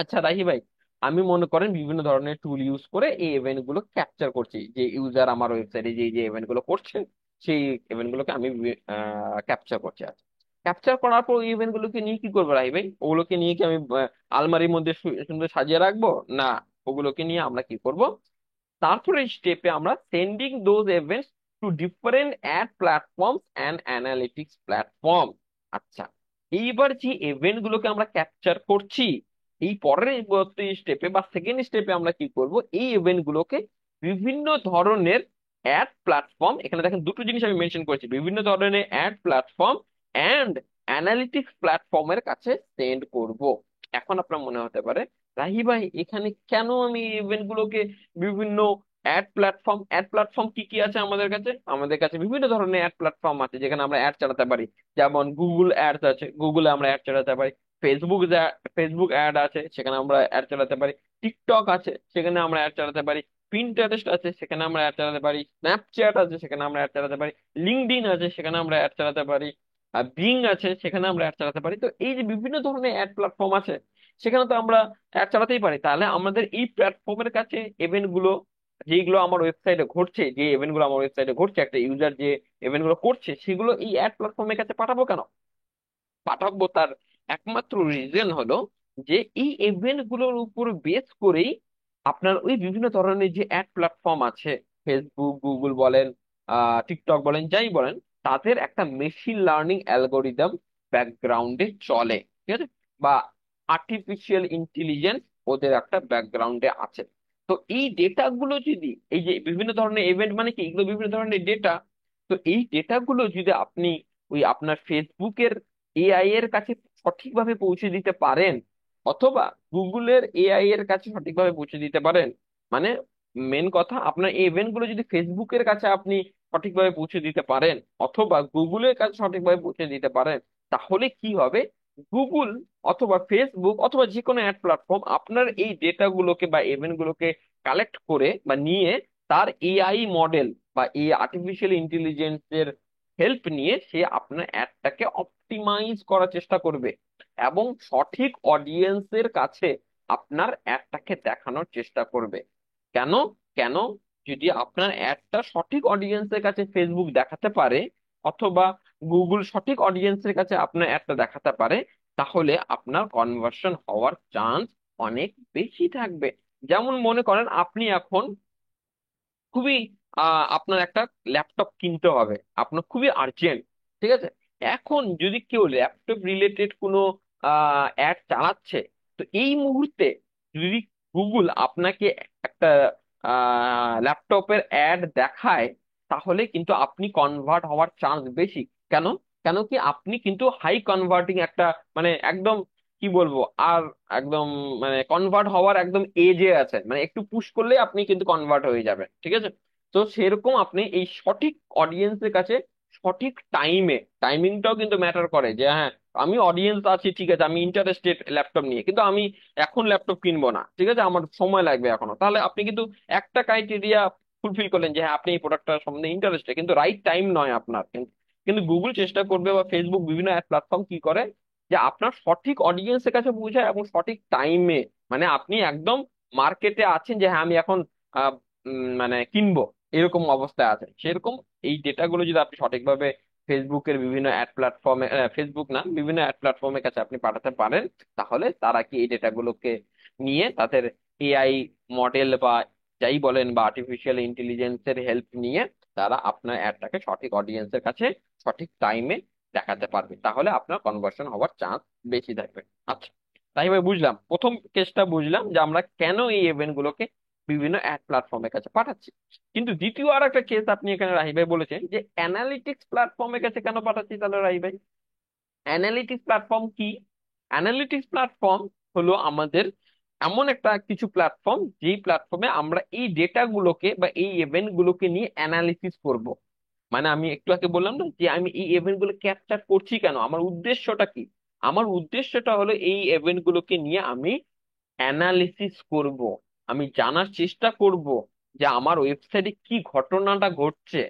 আচ্ছা রাহি ভাই, আমি মনে করেন বিভিন্ন ধরনের টুল ইউজ করে এই ইভেন্ট গুলো ক্যাপচার করছি, যে ইউজার আমার ওয়েবসাইটে যে যে ইভেন্ট গুলো করছে সেই ইভেন্ট গুলোকে আমি ক্যাপচার করছি। আচ্ছা, ক্যাপচার করার পর ওই ইভেন্ট গুলোকে নিয়ে কি করবো রাহি ভাই? ওগুলোকে নিয়ে কি আমি আলমারির মধ্যে সুন্দর সাজিয়ে রাখবো? না, ওগুলোকে নিয়ে আমরা কি করব? তারপরে স্টেপে আমরা sending those events to different ad platforms and analytics platform. আচ্ছা, এইবার যে ইভেন্ট গুলোকে আমরা ক্যাপচার করছি, এই পরের স্টেপে বা সেকেন্ড স্টেপে আমরা কি করব? এই ইভেন্ট গুলোকে বিভিন্ন ধরনের অ্যাড প্ল্যাটফর্ম, এখানে দেখেন দুটো জিনিস আমি মেনশন করেছি, বিভিন্ন ধরনের অ্যাড প্ল্যাটফর্ম অ্যান্ড অ্যানালিটিক্স প্ল্যাটফর্মের কাছে সেন্ড করব। এখন আপনার মনে হতে পারে, রাহি ভাই এখানে কেন আমি ইভেন্ট গুলোকে বিভিন্ন অ্যাড প্ল্যাটফর্ম কি কি আছে আমাদের কাছে? আমাদের কাছে বিভিন্ন ধরনের অ্যাড প্ল্যাটফর্ম আছে যেখানে আমরা অ্যাড চালাতে পারি। যেমন গুগল অ্যাডস আছে, গুগলে আমরা অ্যাড চালাতে পারি। ফেসবুক ফেসবুক অ্যাড আছে, সেখানে আমরা অ্যাড চালাতে পারি। টিকটক আছে, সেখানে আমরা অ্যাড চালাতে পারি। পিন্টারেস্ট আছে, সেখানে আমরা অ্যাড চালাতে পারি। স্ন্যাপচ্যাট আছে, সেখানে আমরা অ্যাড চালাতে পারি। লিঙ্কডইন আছে, সেখানে আমরা অ্যাড চালাতে পারি। আর বিং আছে, সেখানে আমরা অ্যাড চালাতে পারি। তো এই যে বিভিন্ন ধরনের অ্যাড প্ল্যাটফর্ম আছে, সেখানে তো আমরা অ্যাড চালাতেই পারি। তাহলে আমাদের এই প্ল্যাটফর্মের কাছে ইভেন্ট গুলো যেগুলো আমার ওয়েবসাইটে ঘটছে, যে ইভেন্ট গুলো আমার ওয়েবসাইটে ঘটছে, একটা ইউজার যে ইভেন্ট গুলো করছে, সেগুলো এই অ্যাড প্ল্যাটফর্মের কাছে পাঠাবো কেন? পাঠাবো তার একমাত্র রিজন হলো যে এই ইভেন্ট গুলোর উপর বেস করেই আপনার ওই বিভিন্ন ধরনের যে অ্যাড প্ল্যাটফর্ম আছে, ফেসবুক, গুগল বলেন, টিকটক বলেন, যাই বলেন, তাদের একটা মেশিন লার্নিং অ্যালগোরিদম ব্যাকগ্রাউন্ডে চলে। ঠিক আছে, বা আর্টিফিশিয়াল ইন্টেলিজেন্স ওদের একটা ব্যাকগ্রাউন্ডে আছে। তো এই ডেটা গুলো যদি, এই যে বিভিন্ন ধরনের ইভেন্ট মানে কি, এগুলো বিভিন্ন ধরনের ডেটা। তো এই ডেটা গুলো যদি আপনি ওই আপনার ফেসবুকের এআই এর কাছে সঠিকভাবে পৌঁছে দিতে পারেন, অথবা গুগলের এআই এর কাছে সঠিকভাবে পৌঁছে দিতে পারেন, মানে মেন কথা, আপনার এই ইভেন্ট গুলো যদি ফেসবুকের কাছে আপনি সঠিকভাবে পৌঁছে দিতে পারেন অথবা গুগলের কাছে সঠিকভাবে পৌঁছে দিতে পারেন, তাহলে কি হবে? গুগল অথবা ফেসবুক অথবা যে কোনো অ্যাড প্ল্যাটফর্ম আপনার এই ডেটা গুলোকে বা ইভেন্ট গুলোকে কালেক্ট করে বা নিয়ে, তার এআই মডেল বা এই আর্টিফিশিয়াল ইন্টেলিজেন্সের হেল্প নিয়ে সে আপনার অ্যাডটাকে অপটিমাইজ করার চেষ্টা করবে এবং সঠিক অডিয়েন্সের কাছে আপনার অ্যাডটাকে দেখানোর চেষ্টা করবে। কেন? কেন? যদি আপনার অ্যাডটা সঠিক অডিয়েন্সের কাছে ফেসবুক দেখাতে পারে অথবা গুগল সঠিক অডিয়েন্সের কাছে আপনার অ্যাডটা দেখাতে পারে, তাহলে আপনার কনভার্সন হওয়ার চান্স অনেক বেশি থাকবে। যেমন মনে করেন আপনি এখন খুবই আপনার একটা ল্যাপটপ কিনতে হবে, আপনার খুবই আর্জেন্ট। ঠিক আছে, এখন যদি কেউ ল্যাপটপ রিলেটেড কোনো অ্যাড চালাচ্ছে, তো এই মুহূর্তে যদি গুগল আপনাকে একটা ল্যাপটপের অ্যাড দেখায়, তাহলে কিন্তু আপনি কনভার্ট হওয়ার চান্স বেশি। কেন? কেন কি আপনি কিন্তু হাই কনভার্টিং একটা, মানে একদম কি বলবো, আর একদম মানে কনভার্ট হওয়ার একদম এজে আছেন, মানে একটু পুশ করলেই আপনি কিন্তু কনভার্ট হয়ে যাবেন, ঠিক আছে? তো সেরকম আপনি এই সঠিক অডিয়েন্সের কাছে সঠিক টাইমে, টাইমিংটাও কিন্তু ম্যাটার করে, যে হ্যাঁ আমি অডিয়েন্স আছি, ঠিক আছে, আমি ইন্টারেস্টেড ল্যাপটপ নিয়ে, কিন্তু আমি এখন ল্যাপটপ কিনবো না, ঠিক আছে, আমার সময় লাগবে এখনো। তাহলে আপনি কিন্তু একটা ক্রাইটেরিয়া ফুলফিল করলেন, যে হ্যাঁ আপনি এই প্রোডাক্টটা সম্বন্ধে ইন্টারেস্টেড, কিন্তু রাইট টাইম নয় আপনার। কিন্তু কিন্তু গুগল চেষ্টা করবে, বা ফেসবুক বিভিন্ন অ্যাড প্ল্যাটফর্ম কি করে, যে আপনার সঠিক অডিয়েন্সের কাছে পৌঁছায় এবং সঠিক টাইমে, মানে আপনি একদম মার্কেটে আছেন, যে হ্যাঁ আমি এখন আহ, মানে কিনবো, এরকম অবস্থায় আছেন, সেরকম এই ডেটাগুলো যদি আপনি সঠিকভাবে ফেসবুকের বিভিন্ন অ্যাড প্ল্যাটফর্মে, ফেসবুক না, বিভিন্ন অ্যাড প্ল্যাটফর্মের কাছে আপনি পাঠাতে পারেন, তাহলে তারা কি এই ডেটাগুলোকে নিয়ে তাদের এআই মডেল বা যাই বলেন, বা আর্টিফিশিয়াল ইন্টেলিজেন্সের হেল্প নিয়ে তারা আপনার অ্যাডটাকে সঠিক অডিয়েন্সের কাছে সঠিক টাইমে দেখাতে পারবে, তাহলে আপনার কনভার্সন হওয়ার চান্স বেশি থাকবে। আচ্ছা, তাই ভাই বুঝলাম, প্রথম কেসটা বুঝলাম যে আমরা কেন এই ইভেন্ট গুলোকে বিভিন্ন অ্যাড প্ল্যাটফর্মের কাছে পাঠাচ্ছি। কিন্তু দ্বিতীয় আর একটা কেস আপনি এখানে রাহি ভাই বলেছেন, যে অ্যানালিটিক্স প্ল্যাটফর্মের কাছে কেন পাঠাচ্ছি, তাহলে রাহি ভাই অ্যানালিটিক্স প্ল্যাটফর্ম কি? অ্যানালিটিক্স প্ল্যাটফর্ম হলো আমাদের এমন একটা কিছু প্ল্যাটফর্ম, যেই প্ল্যাটফর্মে আমরা এই ডেটা গুলোকে বা এই ইভেন্ট গুলোকে নিয়ে অ্যানালিসিস করব। মানে আমি একটু আগে বললাম না, যে আমি এই ইভেন্ট গুলো ক্যাপচার করছি কেন, আমার উদ্দেশ্যটা কি? আমার উদ্দেশ্যটা হলো এই ইভেন্ট গুলোকে নিয়ে আমি অ্যানালিসিস করব, আমি জানার চেষ্টা করব যে আমার ওয়েবসাইটে কি ঘটনাটা ঘটছে,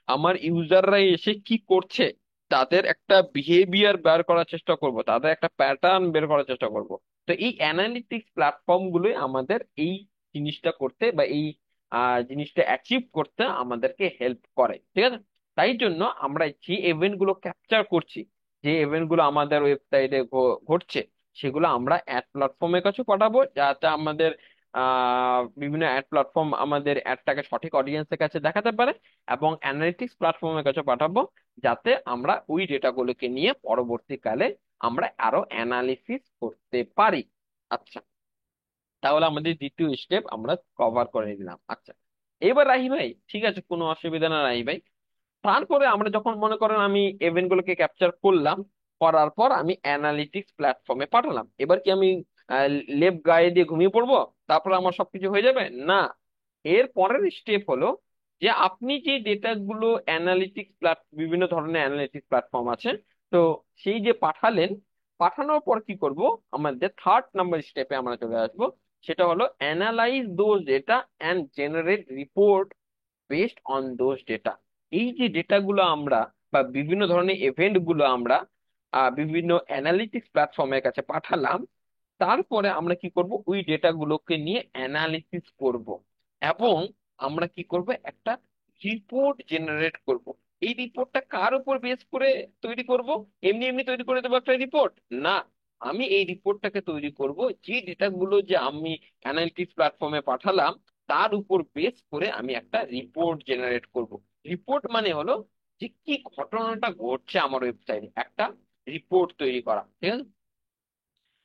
আমার ইউজাররা এসে কি করছে, তাদের একটা বিহেভিয়ার বের করার চেষ্টা করব, তাদের একটা প্যাটার্ন বের করার চেষ্টা করব। তো এই অ্যানালিটিক্স প্ল্যাটফর্ম গুলোই আমাদের এই জিনিসটা করতে, বা এই জিনিসটা অ্যাচিভ করতে আমাদেরকে হেল্প করে, ঠিক আছে? তাই জন্য আমরা যে ইভেন্ট গুলো ক্যাপচার করছি, যে ইভেন্ট গুলো আমাদের ওয়েবসাইটে ঘটছে, সেগুলো আমরা অ্যাড প্ল্যাটফর্মের কাছে পাঠাবো, যাতে আমাদের বিভিন্ন অ্যাড প্ল্যাটফর্ম আমাদের অ্যাডটাকে সঠিক অডিয়েন্সের কাছে দেখাতে পারে, এবং অ্যানালিটিক্স প্ল্যাটফর্মের কাছে পাঠাবো, যাতে আমরা ওই ডেটাগুলোকে নিয়ে পরবর্তীকালে আমরা আরো অ্যানালিসিস করতে পারি। আচ্ছা, তাহলে আমাদের দ্বিতীয় স্টেপ আমরা কভার করে দিলাম। আচ্ছা, এবার রাহি ভাই, ঠিক আছে, কোনো অসুবিধা না রাহি ভাই। তারপরে আমরা যখন মনে করেন আমি ইভেন্ট গুলোকে ক্যাপচার করলাম, করার পর আমি অ্যানালিটিক্স প্ল্যাটফর্মে পাঠালাম, এবার কি আমি লেপ গায়ে দিয়ে ঘুমিয়ে পড়বো, তারপর আমার সবকিছু হয়ে যাবে? না। এর পরের স্টেপ হলো, যে আপনি যে ডেটা গুলো অ্যানালিটিক্স বিভিন্ন ধরনের অ্যানালিটিক্স প্ল্যাটফর্ম আছে, তো সেই যে পাঠালেন, পাঠানোর পর কি করব, আমাদের থার্ড নাম্বার স্টেপে আমরা চলে আসবো, সেটা হলো analyse those data and generate report based on those data. এই যে ডেটাগুলো আমরা, বা বিভিন্ন ধরনের ইভেন্ট গুলো আমরা বিভিন্ন অ্যানালিটিক্স প্ল্যাটফর্মের কাছে পাঠালাম, তারপরে আমরা কি করব, ওই ডেটাগুলোকে নিয়ে অ্যানালিসিস করব, এবং আমরা কি করব, একটা রিপোর্ট জেনারেট করব। এই রিপোর্টটা কার উপর বেস করে তৈরি করব? এমনি এমনি তৈরি করে দেবো একটা রিপোর্ট? না, আমি এই রিপোর্টটাকে তৈরি করব, যে ডেটাগুলো যে আমি অ্যানালিটিক্স প্ল্যাটফর্মে পাঠালাম, তার উপর বেস করে আমি একটা রিপোর্ট জেনারেট করব। রিপোর্ট মানে হলো যে কি ঘটনাটা ঘটছে আমার ওয়েবসাইটে, একটা রিপোর্ট তৈরি করা, ঠিক আছে?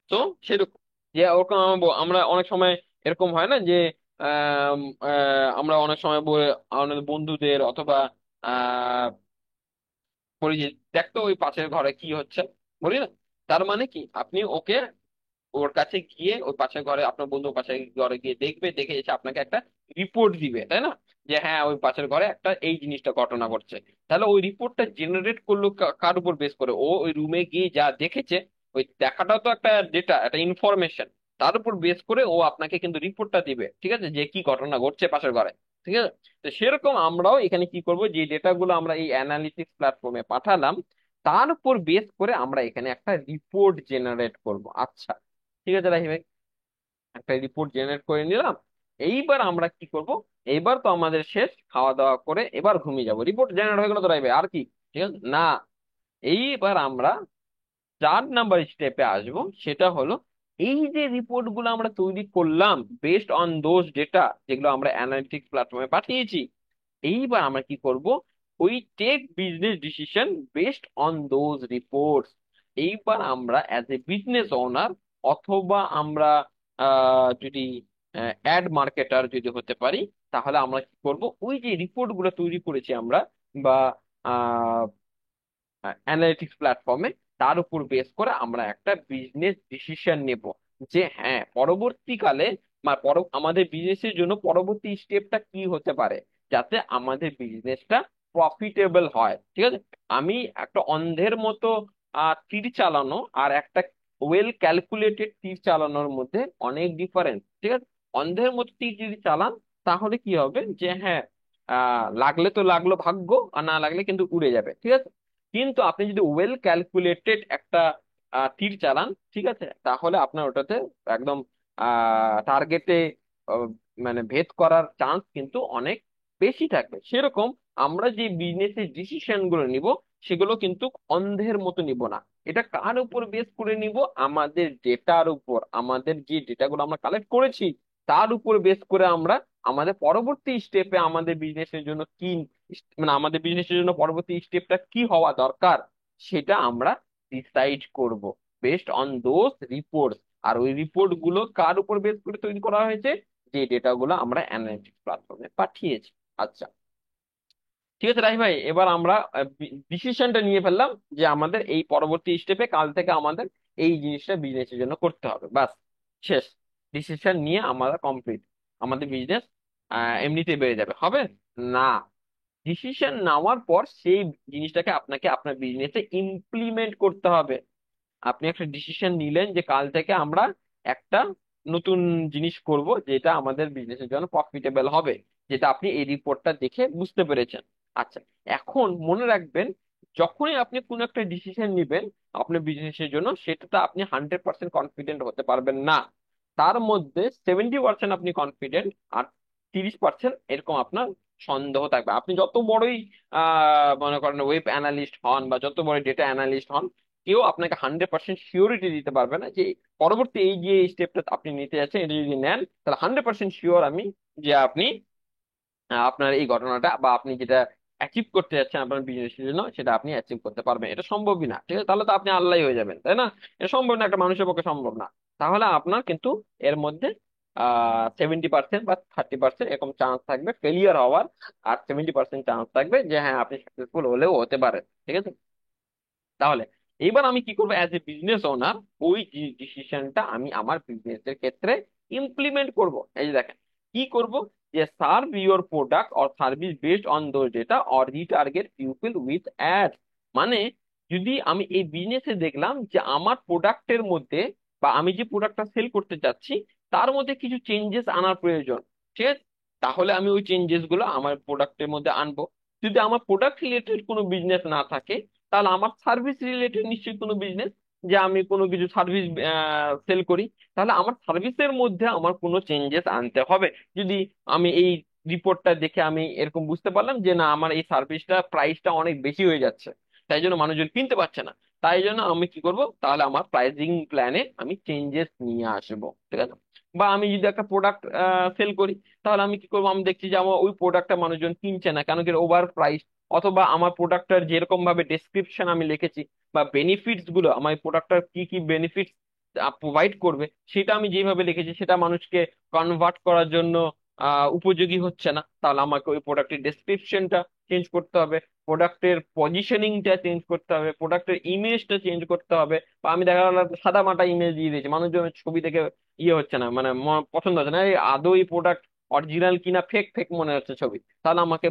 তো সেরকম, যে ওরকম আমরা অনেক সময় এরকম হয় না, যে আম, আমরা অনেক সময় আমাদের বন্ধুদের অথবা পরিচিত দেখতো ওই পাশের ঘরে কি হচ্ছে, বলি না, তার মানে কি আপনি ওকে, ওর কাছে গিয়ে ওই পাশের ঘরে, আপনার বন্ধু পাশের ঘরে গিয়ে দেখবে, দেখে এসে আপনাকে একটা রিপোর্ট দিবে, তাই না? যে হ্যাঁ ওই পাশের ঘরে একটা এই জিনিসটা ঘটনা ঘটছে। তাহলে ওই রিপোর্টটা জেনারেট করলো কার উপর বেস করে? ও ওই রুমে গিয়ে যা দেখেছে, ওই দেখাটাও তো একটা ডেটা, একটা ইনফরমেশন, তার উপর বেস করে ও আপনাকে কিন্তু রিপোর্টটা দিবে, ঠিক আছে, যে কি ঘটনা ঘটছে পাশের ঘরে, ঠিক আছে? তো সেরকম আমরাও এখানে কি করব, যে ডেটাগুলো আমরা এই অ্যানালিটিক্স প্ল্যাটফর্মে পাঠালাম, তার উপর বেস করে আমরা এখানে একটা রিপোর্ট জেনারেট করব। আচ্ছা, ঠিক আছে রাহি ভাই, একটা রিপোর্ট জেনারেট করে নিলাম। এইবার আমরা কি করব, এইবার তো আমাদের শেষ, খাওয়া দাওয়া করে এবার ঘুমিয়ে যাবো, রিপোর্ট জেনারেট হয়ে গেল তো রাহি ভাই, আর কি? ঠিক আছে না, এইবার আমরা 4 নাম্বার স্টেপে আসবো, সেটা হলো এই যে রিপোর্ট গুলো আমরা তৈরি করলাম বেসড অন দোজ ডেটা, যেগুলো আমরা অ্যানালিটিক্স প্ল্যাটফর্মে পাঠিয়েছি, এইবার আমরা কি করব, ওই take business decision based on those reports. এইবার আমরা অ্যাজ এ বিজনেস ওনার, অথবা আমরা যদি অ্যাড মার্কেটার যদি হতে পারি, তাহলে আমরা কি করব, ওই যে রিপোর্ট গুলো তৈরি করেছি আমরা, বা অ্যানালিটিক্স প্ল্যাটফর্মে, তার উপর বেস করে আমরা একটা বিজনেস ডিসিশন নেব যে হ্যাঁ পরবর্তীকালে আমাদের বিজনেসের জন্য পরবর্তী স্টেপটা কি হতে পারে, যাতে আমাদের বিজনেসটা প্রফিটেবল হয়। ঠিক আছে, আমি একটা অন্ধের মতো তীর চালানো আর একটা ওয়েল ক্যালকুলেটেড তীর চালানোর মধ্যে অনেক ডিফারেন্স। ঠিক আছে, অন্ধের মতো তীর যদি চালান, তাহলে কি হবে যে হ্যাঁ লাগলে তো লাগলো ভাগ্য, আর না লাগলে কিন্তু উড়ে যাবে। ঠিক আছে, কিন্তু আপনি যদি ওয়েল ক্যালকুলেটেড একটা তীর চালান, ঠিক আছে, তাহলে আপনার ওটাতে একদম টার্গেটে মানে ভেদ করার চান্স কিন্তু অনেক বেশি থাকবে। সেরকম আমরা যে বিজনেসের ডিসিশন গুলো নিব, সেগুলো কিন্তু অন্ধের মতো নিব না। এটা কার উপর বেস করে নিব? আমাদের ডেটার উপর, আমাদের যে ডেটাগুলো আমরা কালেক্ট করেছি তার উপর বেস করে আমরা আমাদের পরবর্তী স্টেপে আমাদের বিজনেসের জন্য কি, মানে আমাদের বিজনেসের জন্য পরবর্তী স্টেপটা কি হওয়া দরকার, সেটা আমরা ডিসাইড করব বেস্ট অন দোজ রিপোর্ট। আর ওই রিপোর্ট গুলো কার উপর বেস করে তৈরি করা হয়েছে? যে ডেটাগুলো আমরা অ্যানালিটিক্স প্ল্যাটফর্মে পাঠিয়েছি। আচ্ছা, ঠিক আছে রাহি ভাই, এবার আমরা ডিসিশনটা নিয়ে ফেললাম যে আমাদের এই পরবর্তী স্টেপে কাল থেকে আমাদের এই জিনিসটা বিজনেসের জন্য করতে হবে, বাস, শেষ। ডিসিশন নিয়ে আমরা কমপ্লিট, আমাদের বিজনেস এমনিতে বেড়ে যাবে, হবে না। ডিসিশন নেওয়ার পর সেই জিনিসটাকে আপনাকে আপনার বিজনেসে ইমপ্লিমেন্ট করতে হবে। আপনি একটা ডিসিশন নিলেন যে কাল থেকে আমরা একটা নতুন জিনিস করব যেটা আমাদের বিজনেসের জন্য প্রফিটেবল হবে, যেটা আপনি এই রিপোর্টটা দেখে বুঝতে পেরেছেন। আচ্ছা, এখন মনে রাখবেন, যখনই আপনি কোনো একটা ডিসিশন নেবেন আপনার বিজনেসের জন্য, সেটাতে আপনি 100% কনফিডেন্ট হতে পারবেন না। তার মধ্যে 70% আপনি কনফিডেন্ট, আর 30% এরকম আপনার সন্দেহ থাকবে। আপনি যত বড়ই মনে করেন ওয়েব অ্যানালিস্ট হন বা যত বড় ডেটা অ্যানালিস্ট হন, কেউ আপনাকে 100% শিওরিটি দিতে পারবে না যে পরবর্তী এই যে স্টেপটা আপনি নিতে যাচ্ছেন, এটা যদি নেন তাহলে 100% শিওর আমি যে আপনি আপনার এই ঘটনাটা বা আপনি যেটা অ্যাচিভ করতে যাচ্ছেন আপনার বিজনেসের জন্য, সেটা আপনি অ্যাচিভ করতে পারবেন। এটা সম্ভবই না। ঠিক আছে, তাহলে তো আপনি আল্লাহই হয়ে যাবেন, তাই না? এটা সম্ভব না, একটা মানুষের পক্ষে সম্ভব না। তাহলে আপনার কিন্তু এর মধ্যে 70% বা 30% এরকম চান্স থাকবে ফেলিয়ার হওয়ার, আর 70% চান্স থাকবে যে হ্যাঁ আপনি সাকসেসফুল হলেও হতে পারেন। ঠিক আছে, তাহলে এইবার আমি কি করবো অ্যাজ এ বিজনেস ওনার, ওই ডিসিশনটা আমি আমার বিজনেসের ক্ষেত্রে ইমপ্লিমেন্ট করব। এই যে দেখেন কি করব, যে serve your product or service based on those data or retarget people with ad. মানে যদি আমি এই বিজনেসে দেখলাম যে আমার প্রোডাক্টের মধ্যে বা আমি যে প্রোডাক্টটা সেল করতে চাচ্ছি তার মধ্যে কিছু চেঞ্জেস আনার প্রয়োজন, ঠিক আছে, তাহলে আমি ওই চেঞ্জেস গুলো আমার প্রোডাক্টের মধ্যে আনবো। যদি আমার প্রোডাক্ট রিলেটেড কোনো বিজনেস না থাকে, তাহলে আমার সার্ভিস রিলেটেড নিশ্চয়ই কোনো বিজনেস, যে আমি কোনো কিছু সার্ভিস সেল করি, তাহলে আমার সার্ভিসের মধ্যে আমার কোনো চেঞ্জেস আনতে হবে। যদি আমি এই রিপোর্টটা দেখে আমি এরকম বুঝতে পারলাম যে না আমার এই সার্ভিসটা প্রাইসটা অনেক বেশি হয়ে যাচ্ছে, তাই জন্য মানুষজন কিনতে পারছে না, তাই জন্য আমি কি করব, তাহলে আমার প্রাইসিং প্ল্যানে আমি চেঞ্জেস নিয়ে আসবো। ঠিক আছে, বা আমি যদি একটা প্রোডাক্ট সেল করি, তাহলে আমি কি করবো, আমি দেখছি যে আমার ওই প্রোডাক্টটা মানুষজন কিনছে না, কেন কি ওভার প্রাইস, অথবা আমার প্রোডাক্টটার যেরকম ভাবে ডেসক্রিপশন আমি লিখেছি বা বেনিফিটস গুলো, আমার প্রোডাক্টটার কি কি বেনিফিটস প্রোভাইড করবে সেটা আমি যেভাবে লিখেছি সেটা মানুষকে কনভার্ট করার জন্য উপযোগী হচ্ছে না, তাহলে আমাকে ওই প্রোডাক্টের ডেসক্রিপশনটা চেঞ্জ করতে হবে, প্রোডাক্টের পজিশনিংটা চেঞ্জ করতে হবে, প্রোডাক্টের ইমেজটা চেঞ্জ করতে হবে। বা আমি দেখা গেল সাদা মাটা ইমেজ দিয়ে দিয়েছি, মানুষজনের ছবি দেখে ইয়ে হচ্ছে না, মানে পছন্দ হচ্ছে না, এই আদৌ এই প্রোডাক্ট অরিজিনাল কিনা ফেক ফেক মনে হচ্ছে ছবি, তাহলে আমাকে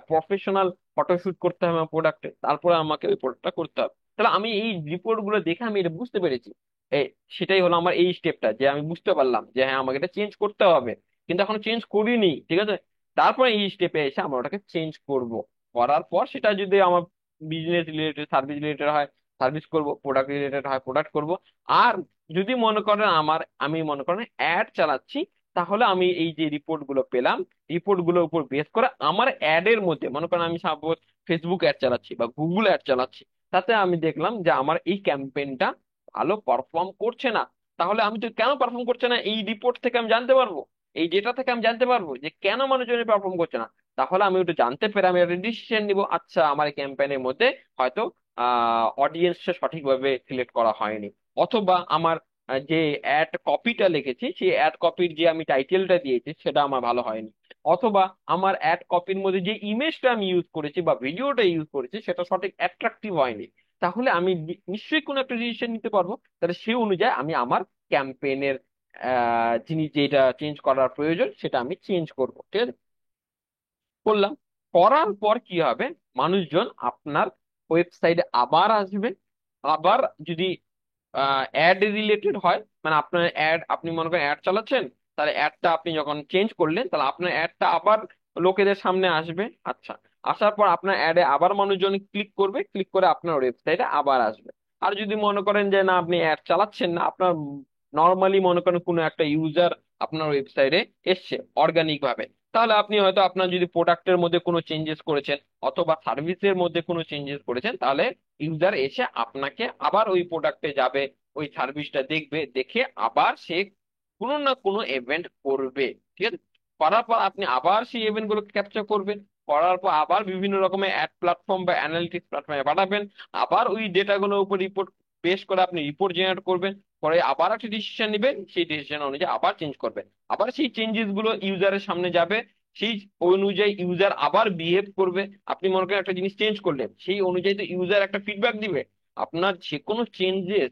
প্রফেশনাল ফটোশুট করতে হবে আমার প্রোডাক্টে, তারপরে আমাকে ওই প্রোডাক্টটা করতে হবে। তাহলে আমি এই রিপোর্ট গুলো দেখে আমি এটা বুঝতে পেরেছি। এই সেটাই হলো আমার এই স্টেপটা, যে আমি বুঝতে পারলাম যে হ্যাঁ আমাকে এটা চেঞ্জ করতে হবে, কিন্তু এখনো চেঞ্জ করিনি। ঠিক আছে, তারপরে এই স্টেপে এসে আমরা ওটাকে চেঞ্জ করব। করার পর সেটা যদি আমার বিজনেস রিলেটেড সার্ভিস রিলেটেড হয় সার্ভিস করব, প্রোডাক্ট রিলেটেড হয় প্রোডাক্ট করব। আর যদি মনে করেন আমি মনে করেন অ্যাড চালাচ্ছি, তাহলে আমি এই যে রিপোর্ট গুলো পেলাম, রিপোর্ট গুলোর উপর বেস করে আমার অ্যাড এর মধ্যে, মনে করেন আমি সাপোজ ফেসবুক অ্যাড চালাচ্ছি বা গুগল অ্যাড চালাচ্ছি, তাতে আমি দেখলাম যে আমার এই ক্যাম্পেইনটা ভালো পারফর্ম করছে না, তাহলে আমি তো কেন পারফর্ম করছে না এই রিপোর্ট থেকে আমি জানতে পারবো, এই ডেটা থেকে আমি জানতে পারবো যে কেন মানুষজন পারফর্ম করছে না। তাহলে আমি ওটা জানতে পেরে আমি একটা ডিসিশন নিব, আচ্ছা আমার এই ক্যাম্পেইনের মধ্যে হয়তো অডিয়েন্সটা সঠিকভাবে সিলেক্ট করা হয়নি, অথবা আমার যে অ্যাড কপিটা লিখেছি, সেই অ্যাড কপির যে আমি টাইটেলটা দিয়েছি সেটা আমার ভালো হয়নি, অথবা আমার অ্যাড কপির মধ্যে যে ইমেজটা আমি ইউজ করেছি বা ভিডিওটা ইউজ করেছি সেটা সঠিক অ্যাট্রাকটিভ হয়নি, তাহলে আমি নিশ্চয়ই কোনো একটা ডিসিশন নিতে পারবো। তাহলে সেই অনুযায়ী আমি আমার ক্যাম্পেইনের জিনিস যেটা চেঞ্জ করার প্রয়োজন সেটা আমি চেঞ্জ করবো, ঠিক আছে? করলাম, করার পর কি হবে, মানুষজন আপনার ওয়েবসাইটে আবার আসবে। আবার যদি অ্যাড রিলেটেড হয়, মানে আপনার অ্যাড, আপনি মনে করেন অ্যাড চালাচ্ছেন, তাহলে অ্যাডটা আপনি যখন চেঞ্জ করলেন তাহলে আপনার অ্যাডটা আবার লোকেদের সামনে আসবে। আচ্ছা, আসার পর আপনার অ্যাডে আবার মানুষজন ক্লিক করবে, ক্লিক করে আপনার ওয়েবসাইটে আবার আসবে। আর যদি মনে করেন যে না, আপনি অ্যাড চালাচ্ছেন না, আপনার নর্মালি মনে করেন কোনো একটা ইউজার আপনার ওয়েবসাইটে এসছে অর্গানিক ভাবে, তাহলে আপনি হয়তো আপনার যদি প্রোডাক্টের মধ্যে কোনো চেঞ্জেস করেছেন অথবা সার্ভিসের মধ্যে কোনো চেঞ্জেস করেছেন, তাহলে ইউজার এসে আপনাকে আবার ওই প্রোডাক্টে যাবে, ওই সার্ভিসটা দেখবে, দেখে আবার সে কোনো না কোনো ইভেন্ট করবে, ঠিক আছে? করার পর আপনি আবার সেই ইভেন্ট গুলোকে ক্যাপচার করবেন, করার পর আবার বিভিন্ন রকমের অ্যাড প্ল্যাটফর্ম বা অ্যানালিটিক্স প্ল্যাটফর্মে পাঠাবেন, আবার ওই ডেটাগুলোর উপর রিপোর্ট বেস করে আপনি রিপোর্ট জেনারেট করবেন, পরে আবার একটা ডিসিশন নেবেন, সেই ডিসিশন অনুযায়ী আবার চেঞ্জ করবেন, আবার সেই চেঞ্জেস গুলো ইউজারের সামনে যাবে, সেই অনুযায়ী ইউজার আবার বিহেভ করবে। আপনি মনে করেন একটা জিনিস চেঞ্জ করলেন, সেই অনুযায়ী তো ইউজার একটা ফিডব্যাক দিবে। আপনার যে কোনো চেঞ্জেস,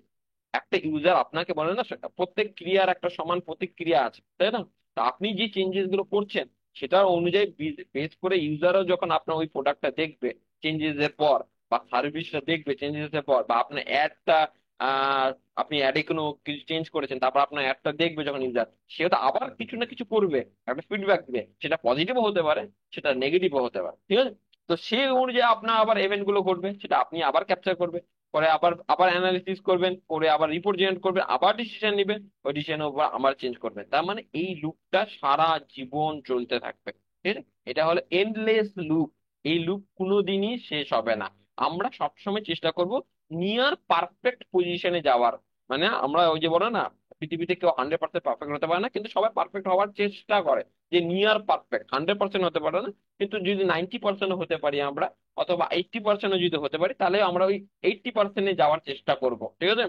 একটা ইউজার আপনাকে বলে না, সেটা প্রত্যেক ক্রিয়ার একটা সমান প্রতিক্রিয়া আছে, তাই না? তা আপনি যে চেঞ্জেস গুলো করছেন সেটার অনুযায়ী বেস করে ইউজারও যখন আপনার ওই প্রোডাক্টটা দেখবে চেঞ্জেস এর পর, বা সার্ভিসটা দেখবে চেঞ্জেস এর পর, বা আপনার অ্যাডটা আহ আপনি অ্যাডে কোনো কিছু চেঞ্জ করেছেন, তারপর আপনার অ্যাডটা দেখবে যখন ইউজার, সে তো আবার কিছু না কিছু করবে, একটা ফিডব্যাক দিবে, সেটা পজিটিভও হতে পারে, সেটা নেগেটিভও হতে পারে, ঠিক আছে? তো সেই অনুযায়ী আপনার আবার ইভেন্ট গুলো ঘটবে, সেটা আপনি আবার ক্যাপচার করবে, পরে আবার আবার অ্যানালিসিস করবেন, করে আবার রিপোর্ট জেনারেট করবেন, আবার ডিসিশন নেবেন, ওই ডিসিশনের উপর আবার চেঞ্জ করবেন। তার মানে এই লুপটা সারা জীবন চলতে থাকবে, ঠিক আছে? এটা হলো এন্ডলেস লুপ। এই লুপ কোনোদিনই শেষ হবে না। আমরা সবসময় চেষ্টা করব নিয়ার পারফেক্ট পজিশনে যাওয়ার, মানে আমরা ওই যে বলে না, পৃথিবীতে কেউ 100% পারফেক্ট হতে পারে না, কিন্তু সবাই পারফেক্ট হওয়ার চেষ্টা করে, যে নিয়ার পারফেক্ট 100% হতে পারে না, কিন্তু যদি 90% হতে পারি আমরা, অথবা 80% যদি হতে পারি, তাহলে আমরা ওই 80% যাওয়ার চেষ্টা করব, ঠিক আছে?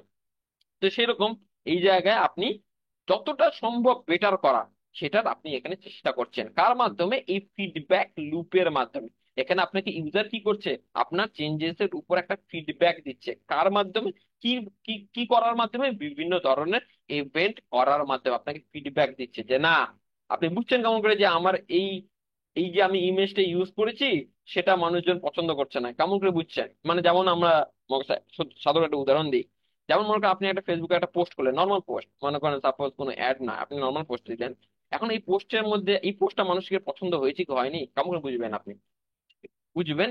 তো সেরকম এই জায়গায় আপনি যতটা সম্ভব বেটার করা, সেটার আপনি এখানে চেষ্টা করছেন, কার মাধ্যমে? এই ফিডব্যাক লুপের মাধ্যমে। এখানে আপনাকে ইউজার কি করছে, আপনার চেঞ্জেস এর উপর একটা ফিডব্যাক দিচ্ছে, কার মাধ্যমে? কি কি কি করার মাধ্যমে? বিভিন্ন ধরনের ইভেন্ট করার মাধ্যমে আপনাকে ফিডব্যাক দিচ্ছে যে না, আপনি বুঝছেন কেমন করে যে আমার এই এই যে আমি ইমেজটা ইউজ করেছি সেটা মানুষজন পছন্দ করছে না, কেমন করে বুঝছেন? মানে যেমন আমরা সাধারণ একটা উদাহরণ দিই, যেমন মনে করেন আপনি একটা ফেসবুকে একটা পোস্ট করলেন, নর্মাল পোস্ট, মনে করেন সাপোজ কোনো অ্যাড না, আপনি নর্মাল পোস্ট দিলেন। এখন এই পোস্টের মধ্যে এই পোস্টটা মানুষকে পছন্দ হয়েছে কি হয়নি, কেমন করে বুঝবেন আপনি? বুঝবেন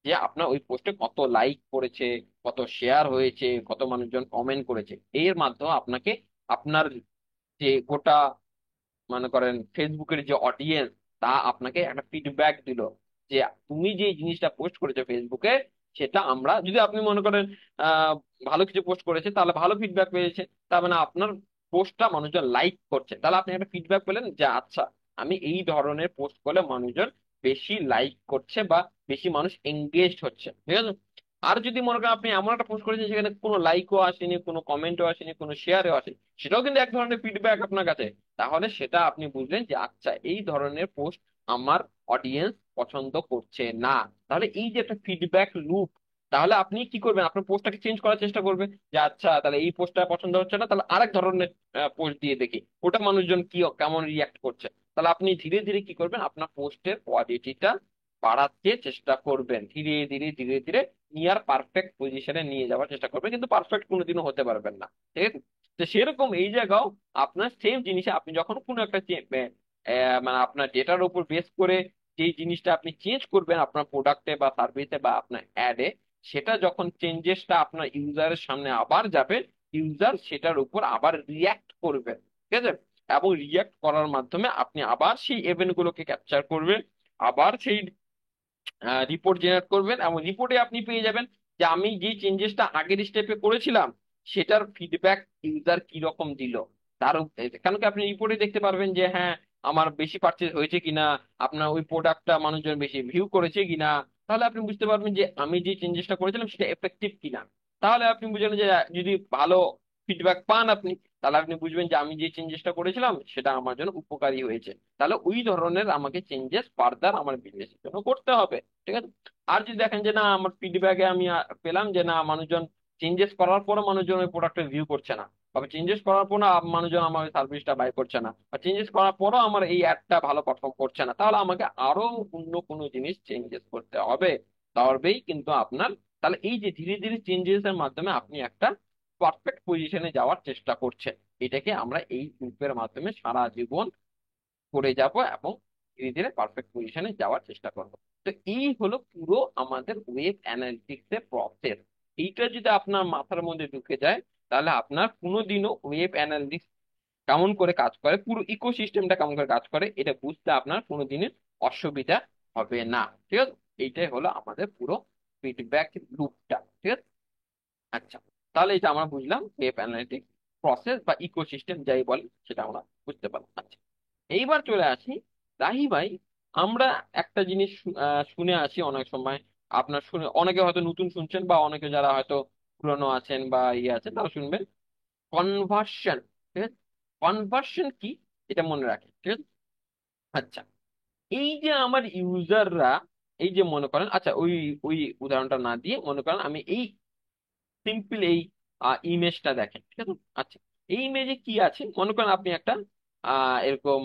যে আপনার ওই পোস্টে কত লাইক পড়েছে, কত শেয়ার হয়েছে, কত মানুষজন কমেন্ট করেছে। এর মাধ্যমে আপনাকে আপনার যে গোটা, মনে করেন ফেসবুকের যে অডিয়েন্স, তা আপনাকে একটা ফিডব্যাক দিল যে তুমি যে জিনিসটা পোস্ট করেছো ফেসবুকে, সেটা আমরা, যদি আপনি মনে করেন আহ ভালো কিছু পোস্ট করেছে তাহলে ভালো ফিডব্যাক পেয়েছে, তার মানে আপনার পোস্টটা মানুষজন লাইক করছে, তাহলে আপনি একটা ফিডব্যাক পেলেন যে আচ্ছা, আমি এই ধরনের পোস্ট করলে মানুষজন বেশি লাইক করছে বা বেশি মানুষ এঙ্গেজড হচ্ছে, ঠিক আছে? আর যদি মনে করেন আপনি এমন একটা পোস্ট করেছেন সেখানে কোনো লাইকও আসেনি, কোনো কমেন্টও আসেনি, কোনো শেয়ারও আসেনি, সেটাও কিন্তু এক ধরনের ফিডব্যাক আপনার কাছে, তাহলে সেটা আপনি বুঝলেন যে আচ্ছা, এই ধরনের পোস্ট আমার অডিয়েন্স পছন্দ করছে না। তাহলে এই যে একটা ফিডব্যাক লুপ, তাহলে আপনি কি করবেন, আপনার পোস্টটাকে চেঞ্জ করার চেষ্টা করবেন, যে আচ্ছা তাহলে এই পোস্টটা পছন্দ হচ্ছে না, তাহলে আরেক ধরনের পোস্ট দিয়ে দেখি ওটা মানুষজন কি কেমন রিয়াক্ট করছে। তাহলে আপনি ধীরে ধীরে কি করবেন, আপনার পোস্টের কোয়ালিটিটা বাড়াতে চেষ্টা করবেন, ধীরে ধীরে ধীরে ধীরে নিয়ার পারফেক্ট পজিশনে নিয়ে যাওয়ার চেষ্টা করবেন, কিন্তু পারফেক্ট কোনোদিনও হতে পারবেন না, ঠিক আছে? তো সেরকম এই জায়গাও আপনার সেম জিনিসে আপনি যখন কোনো একটা মানে আপনার ডেটার উপর বেস করে যে জিনিসটা আপনি চেঞ্জ করবেন আপনার প্রোডাক্টে বা সার্ভিসে বা আপনার অ্যাডে, সেটা যখন চেঞ্জেসটা আপনার ইউজারের সামনে আবার যাবে, ইউজার সেটার উপর আবার রিয়াক্ট করবে, ঠিক আছে? এবং রিয়াক্ট করার মাধ্যমে আপনি আবার সেই ইভেন্ট গুলোকে ক্যাপচার করবেন, আবার সেই রিপোর্ট জেনারেট করবেন, এবং রিপোর্টে আপনি পেয়ে যাবেন যে আমি যে চেঞ্জেসটা আগের স্টেপে করেছিলাম সেটার ফিডব্যাক ইউজার কি রকম দিল। তার কেন কি আপনি রিপোর্টে দেখতে পারবেন যে হ্যাঁ, আমার বেশি পারচেজ হয়েছে কিনা, আপনার ওই প্রোডাক্টটা মানুষজন বেশি ভিউ করেছে কিনা, তাহলে আপনি বুঝতে পারবেন যে আমি যে চেঞ্জেসটা করেছিলাম সেটা এফেক্টিভ কিনা। তাহলে আপনি বুঝলেন যে যদি ভালো ফিডব্যাক পান আপনি, তাহলে আপনি বুঝবেন যে আমি যে চেঞ্জেসটা করেছিলাম সেটা আমার জন্য উপকারী হয়েছে। তাহলে ওই ধরনের আমাকে চেঞ্জেস ফার্দার আমার বিজনেসের জন্য করতে হবে। ঠিক আছে। আর যদি দেখেন যে না আমার ফিডব্যাকে আমি পেলাম যে না মানুষজন চেঞ্জেস করার পরও মানুষজন ওই প্রোডাক্টের রিভিউ করছে না, বা চেঞ্জেস করার পর না মানুষজন আমার ওই সার্ভিসটা বাই করছে না, বা চেঞ্জেস করার পরও আমার এই অ্যাডটা ভালো পারফর্ম করছে না, তাহলে আমাকে আরো অন্য কোনো জিনিস চেঞ্জেস করতে হবে। তবেই কিন্তু আপনার, তাহলে এই যে ধীরে ধীরে চেঞ্জেস এর মাধ্যমে আপনি একটা পারফেক্ট পজিশনে যাওয়ার চেষ্টা করছেন, এটাকে আমরা এই গ্রুপের মাধ্যমে সারা জীবন করে যাব এবং ধীরে ধীরে পারফেক্ট পজিশনে যাওয়ার চেষ্টা করব। তো এই হলো পুরো আমাদের ওয়েব অ্যানালিটিক্স এর প্রসেস। এইটা যদি আপনার মাথার মধ্যে ঢুকে যায়, তাহলে আপনার কোনোদিনও ওয়েব অ্যানালিটিক্স কেমন করে কাজ করে, পুরো ইকোসিস্টেমটা কেমন করে কাজ করে, এটা বুঝতে আপনার কোনোদিনের অসুবিধা হবে না। ঠিক আছে। এইটাই হলো আমাদের পুরো ফিডব্যাক লুপটা। ঠিক আছে। আচ্ছা, তাহলে এটা আমরা বুঝলাম ওয়েব অ্যানালিটিক্স প্রসেস বা ইকোসিস্টেম যাই বলে সেটা আমরা বুঝতে পারলাম। আচ্ছা, এইবার চলে আসি রাহি ভাই। আমরা একটা জিনিস শুনে আসি অনেক সময়, আপনার শুনে অনেকে হয়তো নতুন শুনছেন বা অনেকে যারা হয়তো পুরনো আছেন বা ইয়ে আছেন তারা শুনবেন, কনভার্সন। ঠিক আছে। কনভার্সন কি, এটা মনে রাখেন। ঠিক আছে। আচ্ছা, এই যে আমার ইউজাররা, এই যে মনে করেন, আচ্ছা ওই ওই উদাহরণটা না দিয়ে মনে করেন আমি এই সিম্পল এই ইমেজটা দেখেন। ঠিক আছে। আচ্ছা, এই ইমেজে কি আছে, মনে করেন আপনি একটা এরকম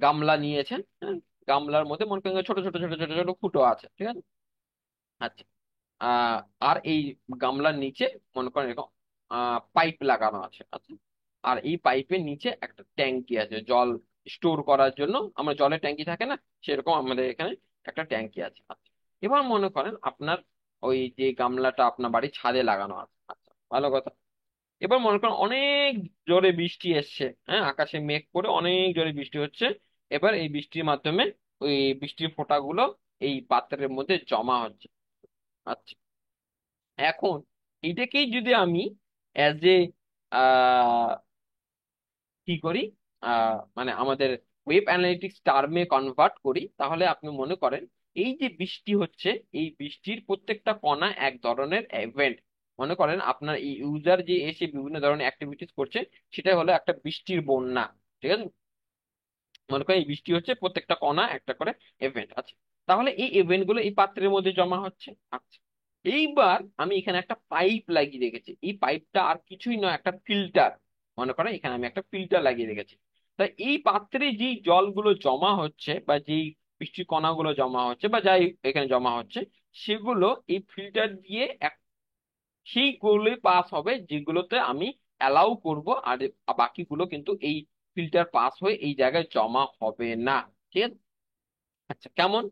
গামলা নিয়েছেন। হ্যাঁ, গামলার মধ্যে মনে করেন ছোট ছোট ছোট ছোট ছোট ফুটো আছে। ঠিক আছে। আচ্ছা, আহ আর এই গামলার নিচে মনে করেন এরকম পাইপ লাগানো আছে। আচ্ছা, আর এই পাইপের নিচে একটা ট্যাঙ্কি আছে জল স্টোর করার জন্য, আমরা জলের ট্যাঙ্কি থাকে না, সেরকম আমাদের এখানে একটা ট্যাঙ্কি আছে। আচ্ছা, এবার মনে করেন আপনার ওই যে গামলাটা আপনার বাড়ির ছাদে লাগানো আছে। আচ্ছা, ভালো কথা। এবার মনে করেন অনেক জোরে বৃষ্টি এসছে, হ্যাঁ, আকাশে মেঘ করে অনেক জোরে বৃষ্টি হচ্ছে। এবার এই বৃষ্টির মাধ্যমে ওই বৃষ্টির ফোঁটাগুলো এই পাত্রের মধ্যে জমা হচ্ছে। আচ্ছা, এখন এটাকেই যদি আমি অ্যাজ এ কি করি, মানে আমাদের ওয়েব অ্যানালিটিক্স টার্মে কনভার্ট করি, তাহলে আপনি মনে করেন এই যে বৃষ্টি হচ্ছে, এই বৃষ্টির প্রত্যেকটা কণা এক ধরনের ইভেন্ট। মনে করেন আপনার এই ইউজার যে এসে বিভিন্ন ধরনের অ্যাক্টিভিটিস করছে, সেটা হলো একটা বৃষ্টির বন্যা। ঠিক আছে। মনে করেন এই বৃষ্টি হচ্ছে, প্রত্যেকটা কণা একটা করে ইভেন্ট আছে। তাহলে এই ইভেন্ট গুলো এই পাত্রের মধ্যে জমা হচ্ছে। আচ্ছা, এইবার আমি এখানে একটা পাইপ লাগিয়ে রেখেছি, এই পাইপটা আর কিছুই নয়, একটা ফিল্টার। মনে করেন এখানে আমি একটা ফিল্টার লাগিয়ে রেখেছি। তাই এই পাত্রে যেই জলগুলো জমা হচ্ছে বা যেই বৃষ্টির কণাগুলো জমা হচ্ছে বা যাই এখানে জমা হচ্ছে, সেগুলো এই ফিল্টার দিয়ে সেইগুলোই পাস হবে যেগুলোতে আমি অ্যালাউ করব, আর বাকিগুলো কিন্তু এই ফিল্টার পাস হয়ে এই জায়গায় জমা হবে না। ঠিক আছে। আচ্ছা, কেমন,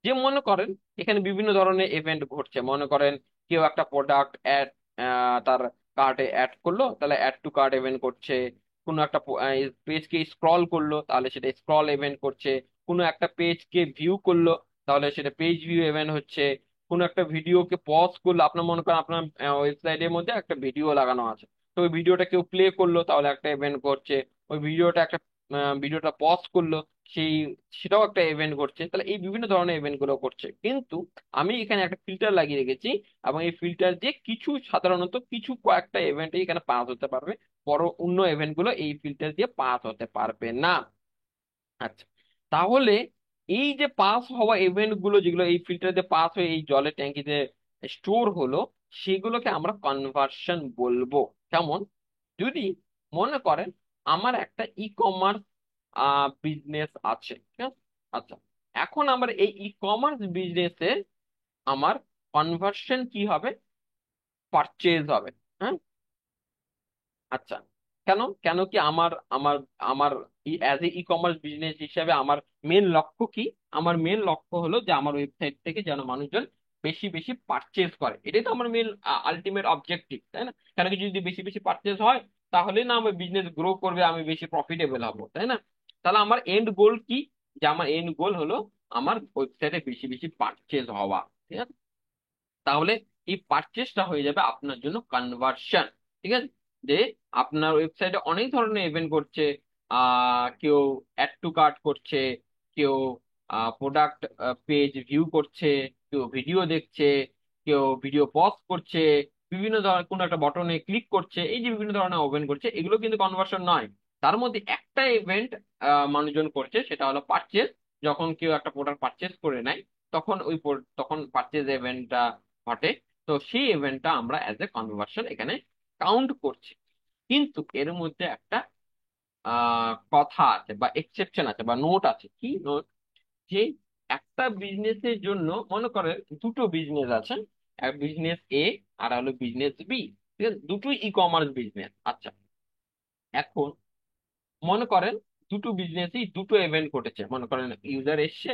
যে মনে করেন এখানে বিভিন্ন ধরনের ইভেন্ট ঘটছে, মনে করেন কেউ একটা প্রোডাক্ট অ্যাড তার কার্টে অ্যাড করলো, তাহলে অ্যাড টু কার্ট ইভেন্ট করছে। কোনো একটা পেজকে স্ক্রল করলো, তাহলে সেটা স্ক্রল ইভেন্ট করছে। কোনো একটা পেজকে ভিউ করলো, তাহলে সেটা পেজ ভিউ ইভেন্ট হচ্ছে। কোনো একটা ভিডিওকে পজ করলো, আপনার মনে করেন আপনার ওয়েবসাইটের মধ্যে একটা ভিডিও লাগানো আছে, তো ওই ভিডিওটা কেউ প্লে করলো তাহলে একটা ইভেন্ট করছে। ওই ভিডিওটা পজ করলো, সেই সেটাও একটা ইভেন্ট ঘটছে। তাহলে এই বিভিন্ন ধরনের ইভেন্ট গুলো করছে, কিন্তু আমি এখানে একটা ফিল্টার লাগিয়ে রেখেছি, এবং এই ফিল্টার দিয়ে কিছু সাধারণত কিছু কয়েকটা ইভেন্ট এখানে পাস হতে পারবে, বড় অন্য ইভেন্ট গুলো এই ফিল্টার দিয়ে পাস হতে পারবে না। আচ্ছা, তাহলে এই যে পাস হওয়া ইভেন্ট গুলো যেগুলো এই ফিল্টার দিয়ে পাস হয়ে এই জলের ট্যাঙ্কিতে স্টোর হলো, সেগুলোকে আমরা কনভার্সন বলবো। কেমন, যদি মনে করেন আমার একটা ই কমার্স বিজনেস আছে। ঠিক আছে। আচ্ছা, এখন আমার এই ই কমার্স বিজনেসে আমার কনভার্সন কি হবে, পারচেজ হবে। হ্যাঁ। আচ্ছা, কেন কেন কি আমার আমার আমার as a e commerce business হিসাবে আমার মেন লক্ষ্য কি, আমার মেন লক্ষ্য হলো যে আমার ওয়েবসাইট থেকে যেন মানুষজন বেশি বেশি পারচেজ করে, এটাই তো আমার মেন আলটিমেট অবজেক্টিভ, তাই না? কেন কি যদি বেশি বেশি পারচেজ হয়, তাহলে না আমার বিজনেস গ্রো করবে, আমি বেশি প্রফিটেবল হব, তাই না? তাহলে আমার এন্ড গোল কি, যে আমার এন্ড গোল হলো আমার ওয়েবসাইটে বেশি বেশি পারচেজ হওয়া। ঠিক আছে। তাহলে এই পারচেসটা হয়ে যাবে আপনার জন্য কনভার্সন। ঠিক আছে। যে আপনার ওয়েবসাইটে অনেক ধরনের ইভেন্ট করছে, কেউ অ্যাড টু কার্ট করছে, কেউ প্রোডাক্ট পেজ ভিউ করছে, কেউ ভিডিও দেখছে, কেউ ভিডিও পজ করছে, বিভিন্ন ধরনের কোনো একটা বটনে ক্লিক করছে, এই যে বিভিন্ন ধরনের ওপেন করছে, এগুলো কিন্তু কনভার্সন নয়। তার মধ্যে একটা ইভেন্ট মানুষজন করছে, সেটা হলো পারচেজ। যখন কেউ একটা প্রোডাক্ট পারচেজ করে নেয়, তখন তখন পারচেজ ইভেন্টটা ঘটে। তো সেই ইভেন্টটা আমরা অ্যাজ এ কনভার্সন এখানে কাউন্ট করছি। কিন্তু এর মধ্যে একটা কথা আছে বা এক্সেপশন আছে বা নোট আছে। কি নোট? যে একটা বিজনেসের জন্য, মনে করেন দুটো বিজনেস আছে, এক বিজনেস এ আর হলো বিজনেস বি। ঠিক আছে, দুটোই ই কমার্স বিজনেস। আচ্ছা, এখন মনে করেন দুটো বিজনেসই দুটো ইভেন্ট ঘটেছে। মনে করেন ইউজার এসছে,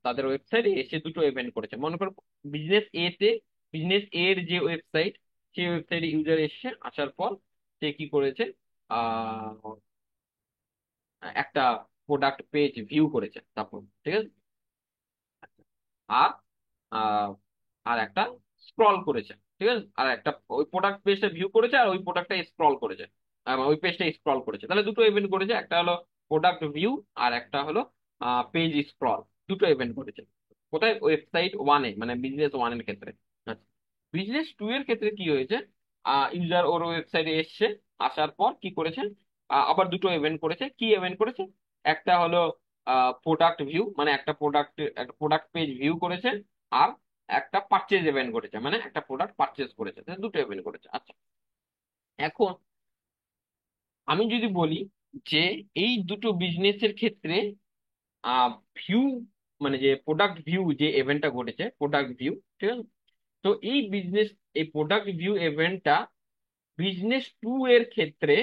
তাদের ওয়েবসাইটে এসে দুটো ইভেন্ট করেছে। মনে করেন বিজনেস এ তে, বিজনেস এর যে ওয়েবসাইট, সেই ওয়েবসাইটে ইউজার এসছে, আসার পর সে কি করেছে, আহ একটা প্রোডাক্ট পেজ ভিউ করেছে তারপর। ঠিক আছে, আর আহ, আর একটা স্ক্রল করেছে। ঠিক আছে, আর একটা ওই প্রোডাক্ট পেজটা ভিউ করেছে, আর ওই প্রোডাক্টটা স্ক্রল করেছে, ওই পেজটা স্ক্রল করেছে। তাহলে দুটো ইভেন্ট করেছে, একটা হলো প্রোডাক্ট ভিউ, আর একটা হলো পেজ স্ক্রল। দুটো ইভেন্ট করেছে কোথায়? ওয়েবসাইট ওয়ানে, মানে বিজনেস ওয়ানের ক্ষেত্রে। আচ্ছা, বিজনেস টু এর ক্ষেত্রে কি হয়েছে? ইউজার ওর ওয়েবসাইটে এসছে, আসার পর কি করেছে, আবার দুটো ইভেন্ট করেছে। কি ইভেন্ট করেছে? একটা হলো প্রোডাক্ট ভিউ, মানে একটা প্রোডাক্ট পেজ ভিউ করেছে, আর একটা পারচেজ ইভেন্ট করেছে, মানে একটা প্রোডাক্ট পারচেজ করেছে। তাহলে দুটো ইভেন্ট করেছে। আচ্ছা, এখন আমি যদি বলি যে এই দুটো বিজনেসের ক্ষেত্রে ভিউ, মানে যে প্রোডাক্ট ভিউ যে ইভেন্টটা ঘটেছে, প্রোডাক্ট ভিউ, ঠিক আছে, তো এই প্রোডাক্ট ভিউ ইভেন্টটা বিজনেস টু এর ক্ষেত্রে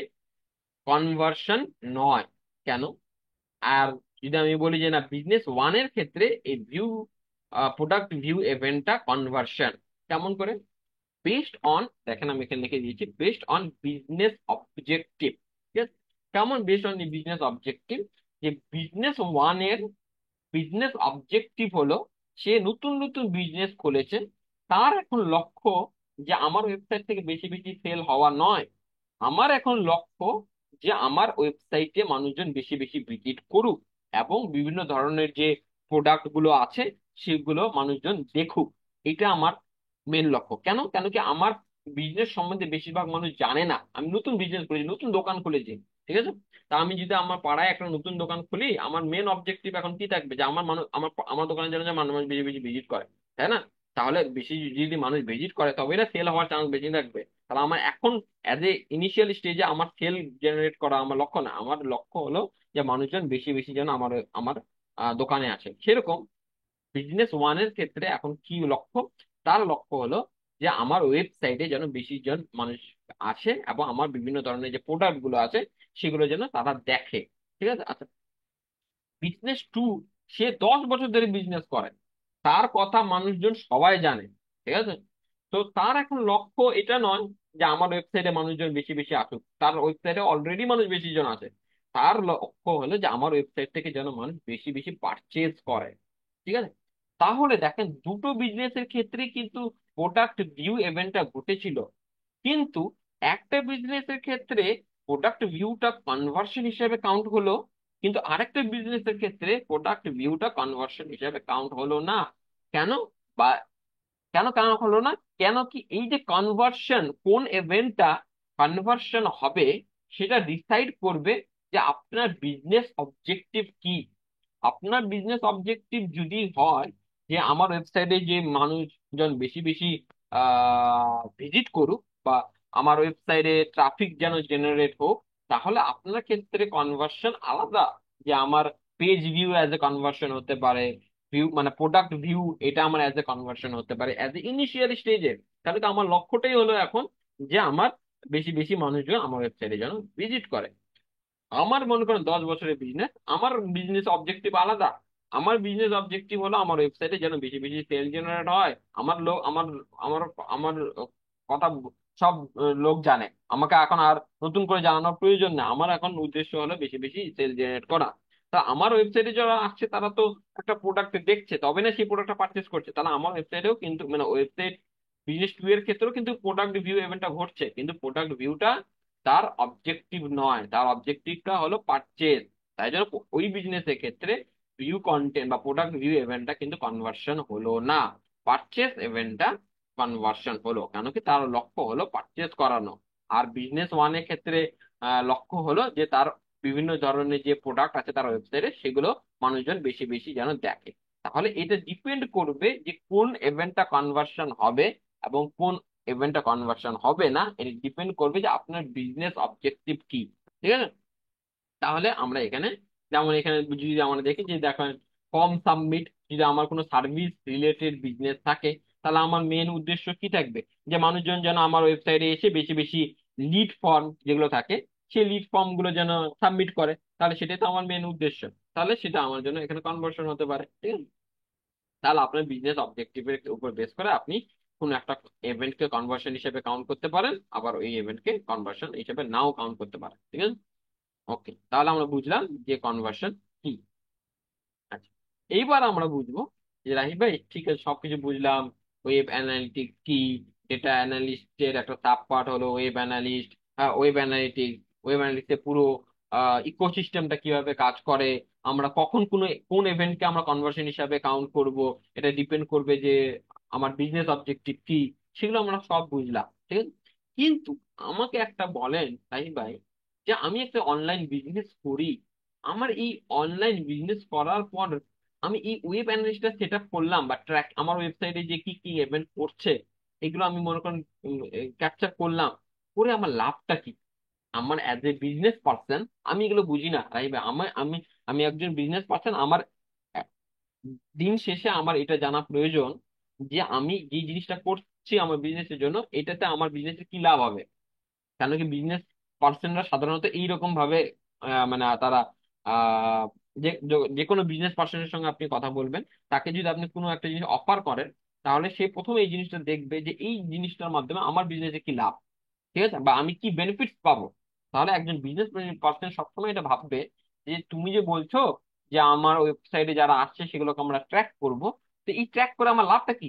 কনভার্সন নয়। কেন? আর যদি আমি বলি যে না, বিজনেস ওয়ানের ক্ষেত্রে এই প্রোডাক্ট ভিউ ইভেন্টটা কনভার্সন। কেমন করে? বেসড অন, দেখেন আমি এখানে লিখে দিয়েছি, বেসড অন বিজনেস অবজেক্টিভ। ঠিক আছে, কেমন বেসড অন বিজনেস অবজেক্টিভ? যে বিজনেস ওয়ানের বিজনেস অবজেক্টিভ হলো, সে নতুন নতুন বিজনেস খুলেছে, তার এখন লক্ষ্য যে আমার ওয়েবসাইট থেকে বেশি বেশি সেল হওয়া নয়, আমার এখন লক্ষ্য যে আমার ওয়েবসাইটে মানুষজন বেশি বেশি ভিজিট করুক, এবং বিভিন্ন ধরনের যে প্রোডাক্ট গুলো আছে সেগুলো মানুষজন দেখুক। এটা আমার মেন লক্ষ্য। কেন? কেন কি আমার বিজনেস সম্বন্ধে বেশিরভাগ মানুষ জানে না। আমি নতুন বিজনেস করেছি, নতুন দোকান খুলেছি। ঠিক আছে, তা আমি যদি আমার পাড়ায় একটা নতুন দোকান খুলি, আমার মেন অবজেক্টিভ এখন কি থাকবে? যে আমার মানুষ, আমার দোকানে যেন যেন মানুষ বেশি বেশি ভিজিট করে, তাই না? তাহলে বেশি যদি মানুষ ভিজিট করে, তবে না সেল হওয়ার চান্স বেশি থাকবে। তাহলে আমার এখন অ্যাজ এ ইনিশিয়াল স্টেজে আমার সেল জেনারেট করা আমার লক্ষ্য না। আমার লক্ষ্য হলো যে মানুষজন বেশি বেশি যেন আমার আমার দোকানে আসে। সেরকম বিজনেস ওয়ানের ক্ষেত্রে এখন কি লক্ষ্য? তার লক্ষ্য হলো যে আমার ওয়েবসাইটে যেন বেশি জন মানুষ আসে, এবং আমার বিভিন্ন ধরনের যে প্রোডাক্ট গুলো আছে সেগুলো যেন তারা দেখে। ঠিক আছে, আচ্ছা, বিজনেস টু, সে 10 বছর ধরে বিজনেস করে, তার কথা মানুষজন সবাই জানে। ঠিক আছে, তো তার এখন লক্ষ্য এটা নয় যে আমার ওয়েবসাইটে মানুষজন বেশি বেশি আসুক, তার ওয়েবসাইটে অলরেডি মানুষ বেশি জন আছে। তার লক্ষ্য হলো যে আমার ওয়েবসাইট থেকে যেন মানুষ বেশি বেশি পারচেজ করে। ঠিক আছে, তাহলে দেখেন দুটো বিজনেসের ক্ষেত্রে কিন্তু প্রোডাক্ট ভিউ ইভেন্টটা ঘটেছিল, কিন্তু একটা বিজনেসের ক্ষেত্রে প্রোডাক্ট ভিউটা কনভার্সন হিসেবে কাউন্ট হলো, কিন্তু আরেকটা বিজনেসের ক্ষেত্রে প্রোডাক্ট ভিউটা কনভার্সন হিসেবে কাউন্ট হলো না। কেন? বা কেন কেন হলো না? কেন কি এই যে কনভার্সন, কোন ইভেন্টটা কনভার্সন হবে, সেটা ডিসাইড করবে যে আপনার বিজনেস অবজেক্টিভ কি। আপনার বিজনেস অবজেক্টিভ যদি হয় যে আমার ওয়েবসাইটে যে মানুষজন বেশি বেশি ভিজিট করুক, বা আমার ওয়েবসাইটে ট্রাফিক যেন জেনারেট হোক, তাহলে আপনার ক্ষেত্রে কনভার্সন আলাদা। যে আমার page view as a conversion হতে পারে, ভিউ মানে প্রোডাক্ট ভিউ, এটা আমার অ্যাজ এ কনভার্সন হতে পারে অ্যাজ এ ইনিশিয়াল স্টেজে। তাহলে তো আমার লক্ষ্যটাই হলো এখন যে আমার বেশি বেশি মানুষজন আমার ওয়েবসাইটে যেন ভিজিট করে। আমার মনে করেন 10 বছরের বিজনেস, আমার বিজনেস অবজেক্টিভ আলাদা। আমার বিজনেস অবজেক্টিভ হলো আমার ওয়েবসাইটে যেন বেশি বেশি সেল জেনারেট হয়, আমার লোক আমার আমার কথা সব লোক জানে, আমাকে এখন আর নতুন করে জানানোর প্রয়োজন নেই। আমার এখন উদ্দেশ্য হলো বেশি বেশি সেল জেনারেট করা। তা আমার ওয়েবসাইটে যারা আসছে তারা তো একটা প্রোডাক্ট দেখছে, তবে না সেই প্রোডাক্টটা পারচেস করছে। তাহলে আমার ওয়েবসাইটেও কিন্তু, মানে ওয়েবসাইট বিজনেস টু এর ক্ষেত্রেও কিন্তু প্রোডাক্ট ভিউ ইভেন্টটা ঘটছে, কিন্তু প্রোডাক্ট ভিউটা তার অবজেক্টিভ নয়, তার অবজেক্টিভটা হলো পারচেজ। তাই জন্য ওই বিজনেসের ক্ষেত্রে ভিউ কন্টেন্ট বা প্রোডাক্ট ভিউ ইভেন্টটা কিন্তু কনভার্সন হলো না, পারচেজ ইভেন্টটা কনভার্সন হলো, কেন কি তার লক্ষ্য হলো পারচেজ করানো। আর বিজনেস ওয়ানের ক্ষেত্রে লক্ষ্য হলো যে তার বিভিন্ন ধরনের যে প্রোডাক্ট আছে তার ওয়েবসাইটে সেগুলো মানুষজন বেশি বেশি যেন দেখে। তাহলে এটা ডিপেন্ড করবে যে কোন ইভেন্টটা কনভার্সন হবে এবং কোন ইভেন্টটা কনভার্সন হবে না, এটা ডিপেন্ড করবে যে আপনার বিজনেস অবজেক্টিভ কি। ঠিক আছে? তাহলে আমরা এখানে, যেমন এখানে যদি আমরা দেখি যে দেখেন ফর্ম সাবমিট, যদি আমার কোনো সার্ভিস রিলেটেড বিজনেস থাকে তাহলে আমার মেন উদ্দেশ্য কি থাকবে, যে মানুষজন যেন আমার ওয়েবসাইটে এসে বেশি বেশি লিড ফর্ম যেগুলো থাকে সেই লিড ফর্ম গুলো যেন সাবমিট করে, তাহলে সেটাই তো আমার মেন উদ্দেশ্য। তাহলে সেটা আমার জন্য এখানে কনভার্সন হতে পারে। ঠিক আছে? তাহলে আপনার বিজনেস অবজেক্টিভের উপর বেস করে আপনি কোন একটা ইভেন্টকে কনভার্সন হিসেবে কাউন্ট করতে পারেন, আবার ওই ইভেন্টকে কনভার্সন হিসেবে নাও কাউন্ট করতে পারেন। ঠিক আছে? ওকে, তাহলে আমরা বুঝলাম যে কনভার্সন কি। আচ্ছা, এইবার আমরা বুঝবো যে রাহিব ভাই ঠিক আছে সবকিছু বুঝলাম, ওয়েব অ্যানালিটিক্স কি, ডেটা অ্যানালিস্টের একটা সাব পার্ট হলো web analyst, web analytics, web অ্যানালিস্টের পুরো ইকোসিস্টেমটা কিভাবে কাজ করে, আমরা কখন কোন ইভেন্টকে আমরা কনভার্সন হিসাবে কাউন্ট করব, এটা ডিপেন্ড করবে যে আমার বিজনেস অবজেক্টিভ কি, সেগুলো আমরা সব বুঝলাম। ঠিক আছে? কিন্তু আমাকে একটা বলেন রাহিব ভাই, যে আমি একটা অনলাইন বিজনেস করি, আমার এই অনলাইন বিজনেস করার পর আমি এই ওয়েব অ্যানালিস্টটা সেট আপ করলাম বা ট্র্যাক আমার ওয়েবসাইটে যে কি কি ইভেন্ট করছে এগুলো আমি মনে করেন ক্যাপচার করলাম, করে আমার লাভটা কি? আমার অ্যাজ এ বিজনেস পার্সন আমি এগুলো বুঝি না রাইট? আমার আমি আমি একজন বিজনেস পার্সন, আমার আহ, দিন শেষে আমার এটা জানা প্রয়োজন যে আমি যে জিনিসটা করছি আমার বিজনেসের জন্য এটাতে আমার বিজনেসের কি লাভ হবে। কেন কি বিজনেস পার্সনরা সাধারণত এইরকম ভাবে মানে তারা আহ যে যে কোনো বিজনেস পার্সনের সঙ্গে আপনি কথা বলবেন, তাকে যদি আপনি কোনো একটা জিনিস অফার করেন তাহলে সে প্রথম এই জিনিসটা দেখবে যে এই জিনিসটার মাধ্যমে আমার বিজনেসে কি লাভ, ঠিক আছে, বা আমি কি বেনিফিটস পাবো। তাহলে একজন বিজনেস পার্সন সবসময় এটা ভাববে যে তুমি যে বলছো যে আমার ওয়েবসাইটে যারা আসছে সেগুলোকে আমরা ট্র্যাক করব, তো এই ট্র্যাক করে আমার লাভটা কি,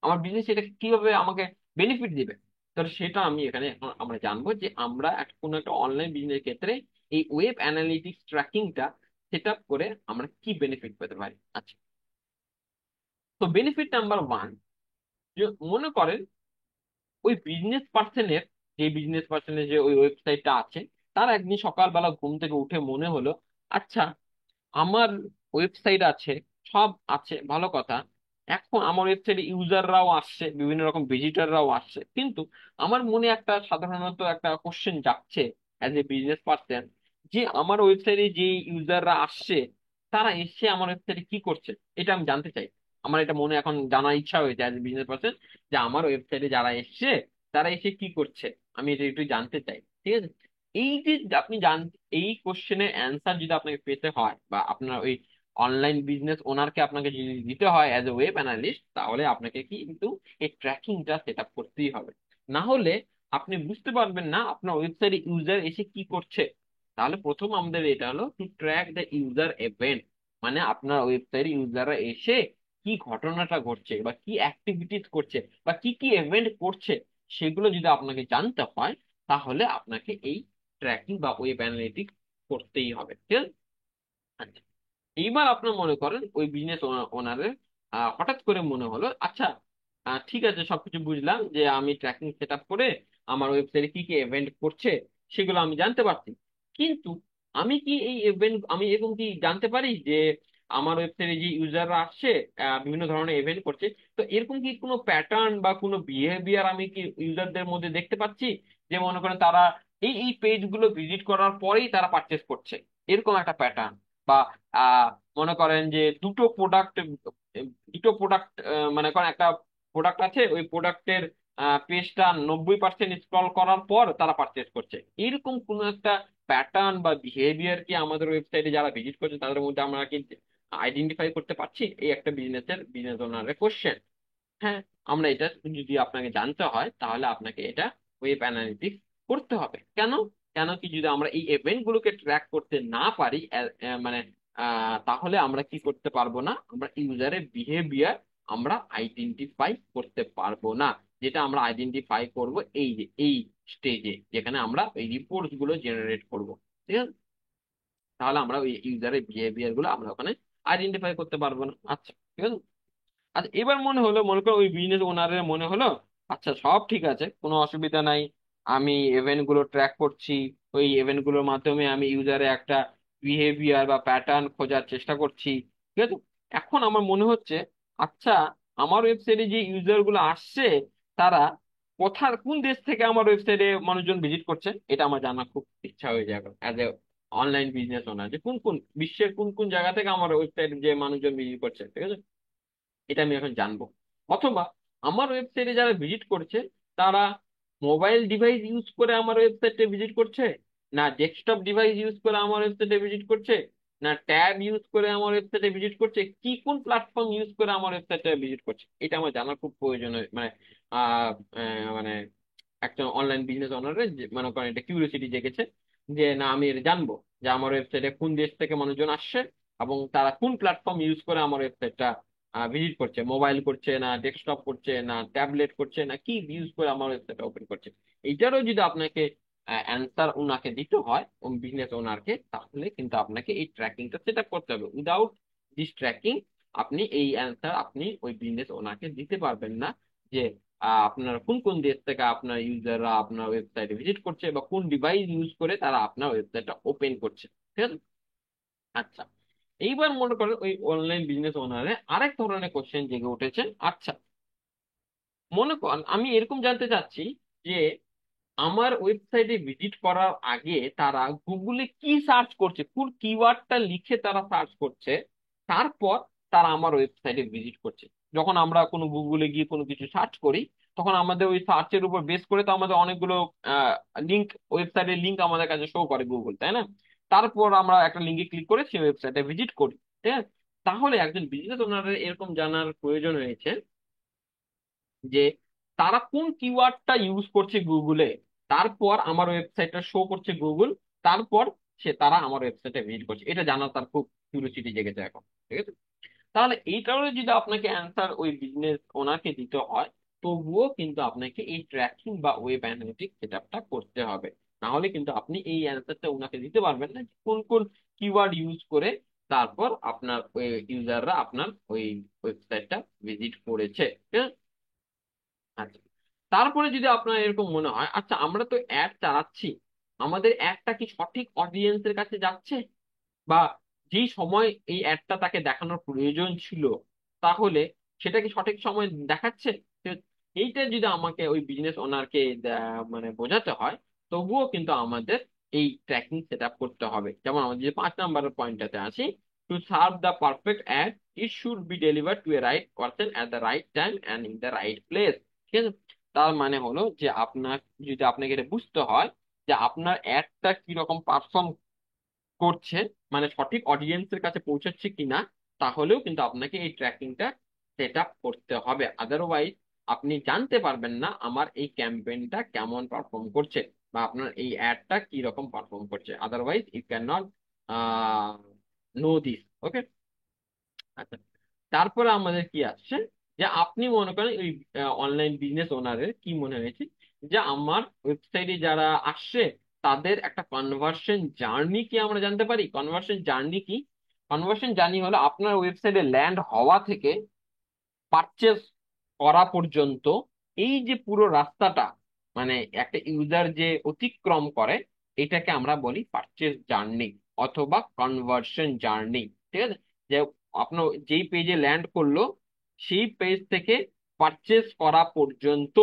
আমার বিজনেস এটা কিভাবে আমাকে বেনিফিট দিবে। তো সেটা আমি এখানে এখন আমরা জানবো যে আমরা কোনো একটা অনলাইন বিজনেস ক্ষেত্রে এই ওয়েব অ্যানালিটিক্স ট্র্যাকিংটা সেট আপ করে আমরা কি বেনিফিট পেতে পারি। আচ্ছা, তো বেনিফিট নাম্বার ওয়ান, মনে করেন ওই বিজনেস পার্সনের, যে বিজনেস পার্সনের যে ওই ওয়েবসাইটটা আছে, তার একদিন সকালবেলা ঘুম থেকে উঠে মনে হলো আচ্ছা আমার ওয়েবসাইট আছে, সব আছে ভালো কথা, এখন আমার ওয়েবসাইটে ইউজাররাও আসছে, বিভিন্ন রকম ভিজিটররাও আসছে, কিন্তু আমার মনে একটা সাধারণত একটা কোশ্চেন যাচ্ছে অ্যাজ এ বিজনেস পার্সন, যে আমার ওয়েবসাইটে যে ইউজাররা আসছে তারা এসে আমার ওয়েবসাইটে কি করছে এটা আমি জানতে চাই। আমার এটা মনে এখন জানার ইচ্ছা হয়েছে অ্যাজ এ বিজনেস পার্সন, যে আমার ওয়েবসাইটে যারা এসছে তারা এসে কি করছে আমি এটা একটু জানতে চাই। ঠিক আছে? এই যে আপনি জান, এই কোশ্চেনের অ্যান্সার যদি আপনাকে পেতে হয় বা আপনার ওই অনলাইন বিজনেস ওনারকে আপনাকে যদি দিতে হয় অ্যাজ এ ওয়েব অ্যানালিস্ট, তাহলে আপনাকে কিন্তু এই ট্র্যাকিংটা সেট আপ করতেই হবে। না হলে আপনি বুঝতে পারবেন না আপনার ওয়েবসাইটে ইউজার এসে কি করছে। তাহলে প্রথম আমাদের এটা হলো two track the user event, মানে আপনার ওয়েবসাইটে ইউজাররা এসে কি ঘটনাটা ঘটছে বা কি অ্যাক্টিভিটিস করছে বা কি কি ইভেন্ট করছে সেগুলো যদি আপনাকে জানতে হয় তাহলে আপনাকে এই ট্র্যাকিং বা ওয়েব অ্যানালিটিক্স করতেই হবে। ঠিক আছে? আচ্ছা, এইবার আপনার মনে করেন ওই বিজনেস ওনারের হঠাৎ করে মনে হলো আচ্ছা ঠিক আছে সবকিছু বুঝলাম যে আমি ট্র্যাকিং সেট আপ করে আমার ওয়েবসাইটে কি কি ইভেন্ট করছে সেগুলো আমি জানতে পারছি, কিন্তু আমি কি এই ইভেন্ট আমি এরকম কি জানতে পারি যে আমার ওয়েবসাইটে যে ইউজাররা আসছে বিভিন্ন ধরনের ইভেন্ট করছে, তো এরকম কি কোনো প্যাটার্ন বা কোনো বিহেভিয়ার আমি কি ইউজারদের মধ্যে দেখতে পাচ্ছি, যে মনে করেন তারা এই এই পেজ গুলো ভিজিট করার পরেই তারা পারচেস করছে, এরকম একটা প্যাটার্ন, বা আহ মনে করেন যে দুটো প্রোডাক্ট মনে করেন একটা প্রোডাক্ট আছে ওই প্রোডাক্টের পেজটা 90% স্ক্রল করার পর তারা পারচেস করছে, এরকম কোন একটা প্যাটার্ন বা বিহেভিয়ার কি আমাদের ওয়েবসাইটে যারা ভিজিট করছে তাদের মধ্যে আমরা কি আইডেন্টিফাই করতে পারছি, এই একটা বিজনেস ওনারের কোশ্চেন। হ্যাঁ, আমরা এটা যদি আপনাকে জানতে হয় তাহলে আপনাকে এটা ওয়েব অ্যানালিটিক্স করতে হবে। কেন? কেন কি যদি আমরা এই ইভেন্ট গুলোকে ট্র্যাক করতে না পারি মানে তাহলে আমরা কি করতে পারবো না, আমরা ইউজারের বিহেভিয়ার আমরা আইডেন্টিফাই করতে পারবো না, যেটা আমরা আইডেন্টিফাই করব এই যে এই স্টেজে যেখানে আমরা এই রিপোর্টস গুলো জেনারেট করব। ঠিক আছে? তাহলে আমরা ওই ইউজারের বিহেভিয়ার গুলো আমরা ওখানে আইডেন্টিফাই করতে পারবো না। আচ্ছা, ঠিক আছে। আচ্ছা এবার মনে করো ওই বিজনেস ওনারের মনে হলো আচ্ছা সব ঠিক আছে, কোনো অসুবিধা নাই, আমি ইভেন্ট গুলো ট্র্যাক করছি, ওই ইভেন্ট গুলোর মাধ্যমে আমি ইউজারে একটা বিহেভিয়ার বা প্যাটার্ন খোঁজার চেষ্টা করছি, ঠিক আছে। এখন আমার মনে হচ্ছে আচ্ছা আমার ওয়েবসাইটে যে ইউজার গুলো আসছে তারা কোন দেশ থেকে আমার ওয়েবসাইটে মানুষজন ভিজিট করছে, এটা আমার জানা খুব ইচ্ছা হয়ে যায় as a online business owner, যে কোন কোন বিশ্বের কোন কোন জায়গা থেকে আমার ওয়েবসাইটে যে মানুষজন ভিজিট করছে, ঠিক আছে, এটা আমি এখন জানবো। অথবা আমার ওয়েবসাইটে যারা ভিজিট করছে তারা মোবাইল ডিভাইস ইউজ করে আমার ওয়েবসাইটে ভিজিট করছে, না ডেস্কটপ ডিভাইস ইউজ করে আমার ওয়েবসাইটে ভিজিট করছে, না ট্যাব ইউজ করে আমার ওয়েবসাইটে ভিজিট করছে, কি কোন প্ল্যাটফর্ম ইউজ করে আমার ওয়েবসাইটে ভিজিট করছে, এটা আমার জানার খুব প্রয়োজন মানে আহ মানে একটা অনলাইন বিজনেস ওনারের মনে করেন এটা কিউরিওসিটি জেগেছে যে না আমি এটা জানবো যে আমার ওয়েবসাইটে কোন দেশ থেকে মানুষজন আসছে এবং তারা কোন প্ল্যাটফর্ম ইউজ করে আমার ওয়েবসাইটটা ভিজিট করছে, মোবাইল করছে না ডেস্কটপ করছে না ট্যাবলেট করছে না কি ইউজ করে আমার ওয়েবসাইটটা ওপেন করছে। এইটারও যদি আপনাকে অ্যান্সার ওনাকে দিতে হয় বিজনেস ওনারকে, তাহলে কিন্তু আপনাকে এই ট্র্যাকিংটা সেট আপ করতে হবে। উইদাউট দিস ট্র্যাকিং আপনি এই অ্যান্সার আপনি ওই বিজনেস ওনারকে দিতে পারবেন না যে আপনার কোন কোন দেশ থেকে আপনার ইউজাররা আপনার ওয়েবসাইটে ভিজিট করছে বা কোন ডিভাইস ইউজ করে তারা আপনার ওয়েবসাইটটা ওপেন করছে, ঠিক আছে। আচ্ছা এইবার মনে করেন ওই অনলাইন বিজনেস ওনারে আরেক ধরনের কোশ্চেন জেগে উঠেছে। আচ্ছা মনে করেন আমি এরকম জানতে চাচ্ছি যে আমার ওয়েবসাইটে ভিজিট করার আগে তারা গুগলে কি সার্চ করছে, কোন কিওয়ার্ডটা লিখে তারা সার্চ করছে, তারপর তারা আমার ওয়েবসাইটে ভিজিট করছে। যখন আমরা কোনো গুগলে গিয়ে কোনো কিছু সার্চ করি তখন আমাদের ওই সার্চের উপর বেস করে তো আমাদের অনেকগুলো লিঙ্ক, ওয়েবসাইটের লিঙ্ক আমাদের কাছে শো করে গুগল, তাই না? তারপর আমরা একটা লিঙ্কে ক্লিক করে সেই ওয়েবসাইটে ভিজিট করি, ঠিক আছে। তাহলে একজন বিজনেস ওনারের এরকম জানার প্রয়োজন হয়েছে যে তারা কোন কিওয়ার্ডটা ইউজ করছে গুগলে, তারপর আমার ওয়েবসাইটটা শো করছে গুগল, তারপর তারা আমার ওয়েবসাইটে ভিজিট করছে, এটা জানার তার খুব কিউরিওসিটি জেগেছে এখন, ঠিক আছে। তাহলে এই কারণে যদি আপনাকে অ্যান্সার ওই বিজনেস ওনাকে দিতে হয় তবুও কিন্তু আপনাকে এই ট্র্যাকিং বা ওয়েব অ্যানালিটিক্স সেটআপটা করতে হবে, না হলে কিন্তু আপনি এই অ্যান্সারটা ওনাকে দিতে পারবেন না যে কোন কোন কিওয়ার্ড ইউজ করে তারপর আপনার ওই ইউজাররা আপনার ওই ওয়েবসাইটটা ভিজিট করেছে, ঠিক আছে? আচ্ছা তারপরে যদি আপনার এরকম মনে হয় আচ্ছা আমরা তো অ্যাড চালাচ্ছি, আমাদের অ্যাডটা কি সঠিক অডিয়েন্সের কাছে যাচ্ছে, বা যেই সময় এই অ্যাডটা তাকে দেখানোর প্রয়োজন ছিল তাহলে সেটা কি সঠিক সময় দেখাচ্ছে, তো এইটা যদি আমাকে ওই বিজনেস ওনারকে মানে বোঝাতে হয় তবুও কিন্তু আমাদের এই ট্র্যাকিং সেট আপ করতে হবে। যেমন আমাদের যে 5 নম্বরের পয়েন্টটাতে আছি, to serve the perfect ad it should be deliver to a right person at the right time and in the right place, ঠিক আছে। তার মানে হলো যে আপনার, যদি আপনাকে এটা বুঝতে হয় যে আপনার অ্যাডটা কিরকম পারফর্ম করছে, মানে সঠিক অডিয়েন্সের কাছে পৌঁছাচ্ছে কিনা, তাহলেও কিন্তু আপনাকে এই ট্র্যাকিংটা সেট আপ করতে হবে। আদারওয়াইজ আপনি জানতে পারবেন না আমার এই ক্যাম্পেইনটা কেমন পারফর্ম করছে বা আপনার এই অ্যাডটা কি রকম পারফর্ম করছে, otherwise you can not know this, okay. আচ্ছা তারপরে আমাদের কি আসছে যে আপনি মনে করেন ওই অনলাইন বিজনেস ওনারের কি মনে হয়েছে যে আমার ওয়েবসাইটে যারা আসছে তাদের একটা কনভার্সন জার্নি কি আমরা জানতে পারি। কনভার্সন জার্নি কি? কনভার্সন জার্নি হলো আপনার ওয়েবসাইটে ল্যান্ড হওয়া থেকে পারচেস করা পর্যন্ত এই যে পুরো রাস্তাটা, মানে একটা ইউজার যে অতিক্রম করে এটাকে আমরা বলি পারচেস জার্নি অথবা কনভার্সন জার্নি, ঠিক আছে। যে আপনার যেই পেজে ল্যান্ড করলো সেই পেজ থেকে পারচেস করা পর্যন্ত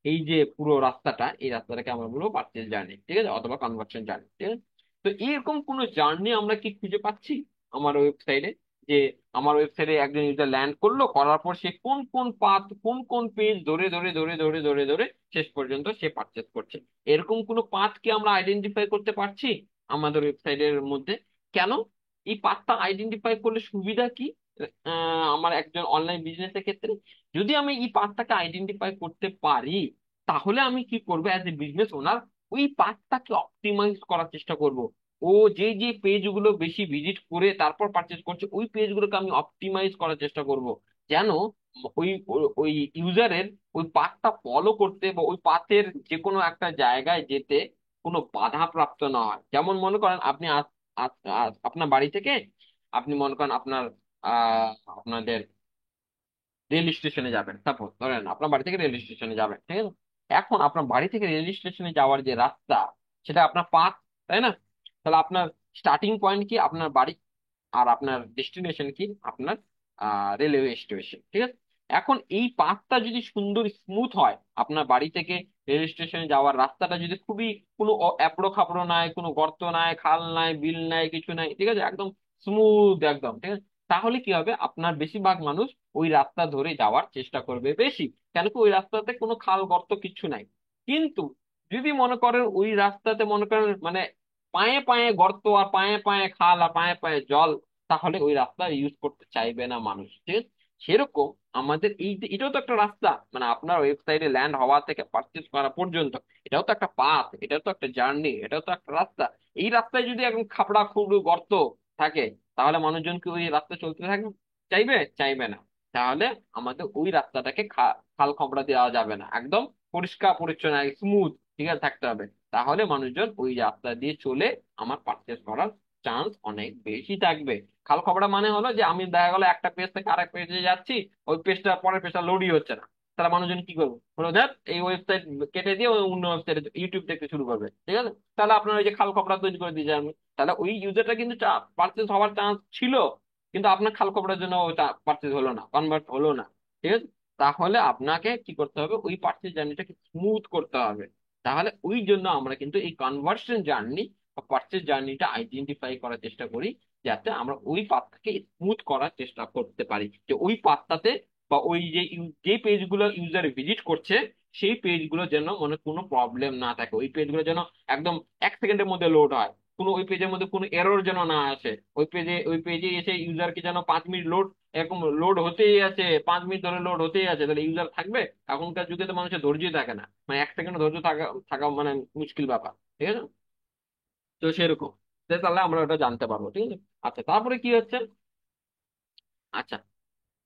এই যে পুরো রাস্তাটা, এই রাস্তাটাকে আমরা বলবো পারচেস জার্নি, ঠিক আছে, অথবা কনভার্সন জার্নি, ঠিক আছে। তো এরকম কোনো জার্নি আমরা কি খুঁজে পাচ্ছি আমার ওয়েবসাইটে, যে আমার ওয়েবসাইটে একজন ইউজার ল্যান্ড করলো, করার পর সে কোন কোন পাথ কোন কোন পেজ ধরে ধরে ধরে ধরে ধরে ধরে শেষ পর্যন্ত সে পারচেস করছে, এরকম কোনো পাথ কি আমরা আইডেন্টিফাই করতে পারছি আমাদের ওয়েবসাইটের মধ্যে? কেন? এই পাথটা আইডেন্টিফাই করলে সুবিধা কি আমার একজন অনলাইন বিজনেসের ক্ষেত্রে? যদি আমি এই পাথটাকে আইডেন্টিফাই করতে পারি তাহলে আমি কি করবো অ্যাজ এ বিজনেস ওনার, ওই পাথটাকে অপটিমাইজ করার চেষ্টা করব। ও যে যে পেজগুলো বেশি ভিজিট করে তারপর পারচেস করছে ওই পেজগুলোকে আমি অপটিমাইজ করার চেষ্টা করব, যেন ওই ইউজারের ওই পাথটা ফলো করতে বা ওই পাথের যে কোনো একটা জায়গায় যেতে কোনো বাধা প্রাপ্ত না হয়। যেমন মনে করেন আপনি আপনার বাড়ি থেকে আপনি মনে করেন আপনার আপনাদের রেল স্টেশনে যাবেন, সাপোজ ধরেন আপনার বাড়ি থেকে রেল স্টেশনে যাবেন, ঠিক আছে? এখন আপনার বাড়ি থেকে রেল স্টেশনে যাওয়ার যে রাস্তা, সেটা আপনার পাথ, তাই না? তাহলে আপনার স্টার্টিং পয়েন্ট কি আপনার বাড়ি, আর আপনার ডেস্টিনেশন কি আপনার রেলওয়ে স্টেশন, ঠিক আছে? এখন এই পাথটা যদি সুন্দর স্মুথ হয়, আপনার বাড়ি থেকে রেল স্টেশনে যাওয়ার রাস্তাটা যদি খুবই কোনো এবড়ো খাবড়ো নাই, কোনো গর্ত নাই, খাল নাই, বিল নাই, কিছু নাই, ঠিক আছে, একদম স্মুথ একদম, ঠিক আছে, তাহলে কি হবে, আপনার বেশিরভাগ মানুষ ওই রাস্তা ধরে যাওয়ার চেষ্টা করবে বেশি। কেন কি ওই রাস্তাতে কোনো খাল গর্ত কিচ্ছু নাই। কিন্তু যদি মনে করেন ওই রাস্তাতে মনে করেন মানে পায়ে পায়ে গর্ত আর পায়ে পায়ে খাল আর পায়ে পায়ে জল, তাহলে ওই রাস্তা ইউজ করতে চাইবে না মানুষ, ঠিক আছে? সেরকম আমাদের এই এটাও তো একটা রাস্তা, মানে আপনার ওয়েবসাইটে ল্যান্ড হওয়া থেকে পারচেজ করা পর্যন্ত, এটাও তো একটা পাথ, এটাও তো একটা জার্নি, এটাও তো একটা রাস্তা। এই রাস্তায় যদি এখন খাপড়া খুবড়ু গর্ত থাকে, তাহলে মানুষজন কি ওই রাস্তা চলতে থাকবে? চাইবে? চাইবে না। তাহলে আমাদের ওই রাস্তাটাকে খাল খবড়া দেওয়া যাবে না, একদম পরিষ্কার পরিচ্ছন্ন স্মুথ, ঠিক আছে, থাকতে হবে। তাহলে মানুষজন ওই রাস্তা দিয়ে চলে আমার পারচেস করার চান্স অনেক বেশি থাকবে। খাল খবরা মানে হলো যে আমি দেখা গেলো একটা পেজ থেকে আরেক পেজে যাচ্ছি, ওই পেজটা পরের পেজটা লোডই হচ্ছে না, তাহলে মানুষজন কি করবো, বলো দেখ এই ওয়েবসাইট কেটে দিয়ে ওই অন্য ওয়েবসাইটে ইউটিউব দেখতে শুরু করবে, ঠিক আছে? তাহলে আপনার ওই যে খাল খবরা তৈরি করে দিয়ে যাবেন, তাহলে ওই ইউজারটা কিন্তু পারচেস হওয়ার চান্স ছিল, কিন্তু আপনার খাল খবরের জন্য ওটা পারচেস হলো না, কনভার্ট হলো না, ঠিক আছে? তাহলে আপনাকে কি করতে হবে, ওই পারচেস জার্নিটাকে স্মুথ করতে হবে। তাহলে ওই জন্য আমরা কিন্তু এই কনভার্সন জার্নি বা পারচেস জার্নিটা আইডেন্টিফাই করার চেষ্টা করি, যাতে আমরা ওই পাথটাকে স্মুথ করার চেষ্টা করতে পারি, যে ওই পাথটাতে বা ওই যে যে পেজগুলো ইউজার ভিজিট করছে, সেই পেজগুলো যেন মানে কোনো প্রবলেম না থাকে, ওই পেজগুলো যেন একদম 1 সেকেন্ডের মধ্যে লোড হয়, কোনো ওই পেজের মধ্যে কোনো এরর যেন না আসে, ওই পেজে এসে ইউজারকে যেন 5 মিনিট লোড, এরকম লোড হতেই আছে, 5 মিনিট ধরে লোড হতেই আছে, তাহলে ইউজার থাকবে? এখনকার যুগে তো মানুষের ধৈর্যই থাকে না, মানে 1 সেকেন্ড ধৈর্য থাকা থাকা মানে মুশকিল ব্যাপার, ঠিক আছে? তো সেরকম, তাহলে আমরা ওটা জানতে পারবো, ঠিক আছে? আচ্ছা, তারপরে কি হচ্ছে, আচ্ছা,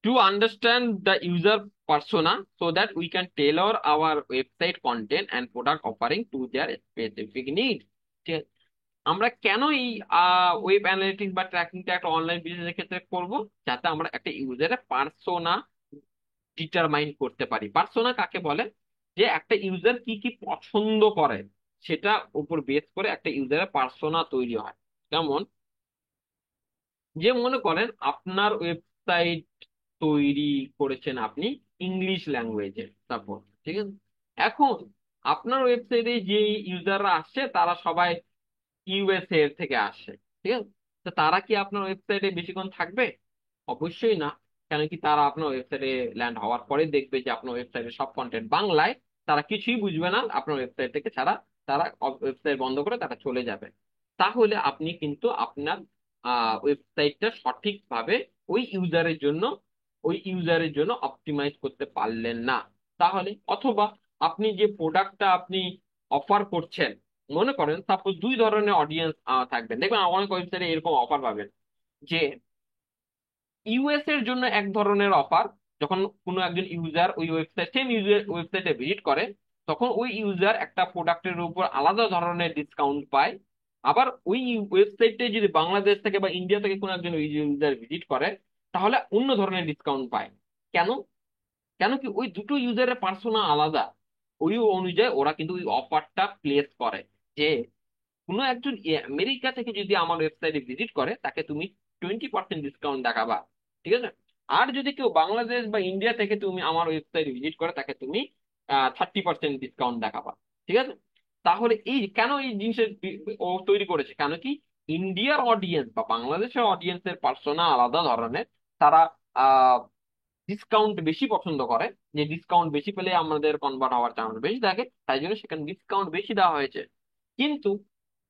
to understand the user persona so that we can tailor our website content and product offering to their specific needs, ঠিক আছে? আমরা কেন এই ওয়েব অ্যানালিটিক্স বা ট্র্যাকিংটা একটা অনলাইন বিজনেসের ক্ষেত্রে করব? যাতে আমরা একটা ইউজারের পার্সোনা ডিটারমাইন করতে পারি। পার্সোনা কাকে বলে? যে একটা ইউজার কি কি পছন্দ করে, সেটা উপর বেস করে একটা ইউজারের পার্সোনা তৈরি হয়। যেমন, যে মনে করেন আপনার ওয়েবসাইট তৈরি করেছেন আপনি ইংলিশ ল্যাঙ্গুয়েজে, তারপর, ঠিক আছে, এখন আপনার ওয়েবসাইটে যে ইউজাররা আসছে তারা সবাই ইউএসএ এর থেকে আসে, ঠিক আছে? তো তারা কি আপনার ওয়েবসাইটে বেশিক্ষণ থাকবে? অবশ্যই না। কেন কি, তারা আপনার ওয়েবসাইটে ল্যান্ড হওয়ার পরে দেখবে যে আপনার ওয়েবসাইটে সব কন্টেন্ট বাংলায়, তারা কিছুই বুঝবে না আপনার ওয়েবসাইট থেকে ছাড়া, তারা ওয়েবসাইট বন্ধ করে তারা চলে যাবে। তাহলে আপনি কিন্তু আপনার ওয়েবসাইটটা সঠিকভাবে ওই ইউজারের জন্য অপটিমাইজ করতে পারলেন না। তাহলে অথবা আপনি যে প্রোডাক্টটা আপনি অফার করছেন, মনে করেন সাপোজ 2 ধরনের অডিয়েন্স থাকবেন, দেখবেন অনেক ওয়েবসাইটে এরকম অফার পাবেন, যে ইউএস এর জন্য এক ধরনের অফার, যখন কোনো একজন ইউজার ওই সেম ওয়েবসাইটে ভিজিট করে, তখন ওই ইউজার একটা প্রোডাক্টের উপর আলাদা ধরনের ডিসকাউন্ট পায়। আবার ওই ওয়েবসাইটে যদি বাংলাদেশ থেকে বা ইন্ডিয়া থেকে কোনো একজন ইউজার ভিজিট করে, তাহলে অন্য ধরনের ডিসকাউন্ট পায়। কেন? কেন কি, ওই দুটো ইউজারের পার্সোনা আলাদা, ওই অনুযায়ী ওরা কিন্তু ওই অফারটা প্লেস করে, যে কোনো একজন আমেরিকা থেকে যদি আমার ওয়েবসাইটে ভিজিট করে, তাকে তুমি 20% ডিসকাউন্ট দেখাবা, ঠিক আছে? আর যদি কেউ বাংলাদেশ বা ইন্ডিয়া থেকে তুমি আমার ওয়েবসাইটে ভিজিট করে, তাকে তুমি 30% ডিসকাউন্ট দেখাবা, ঠিক আছে? তাহলে এই কেন এই জিনিসের ও তৈরি করেছে, কেন কি, ইন্ডিয়ার অডিয়েন্স বা বাংলাদেশের অডিয়েন্সের পার্সোনা আলাদা ধরনের, তারা ডিসকাউন্ট বেশি পছন্দ করে, যে ডিসকাউন্ট বেশি পেলে আমাদের কনভার্ট হওয়ার চান্স বেশি থাকে, তাই জন্য সেখানে ডিসকাউন্ট বেশি দেওয়া হয়েছে। কিন্তু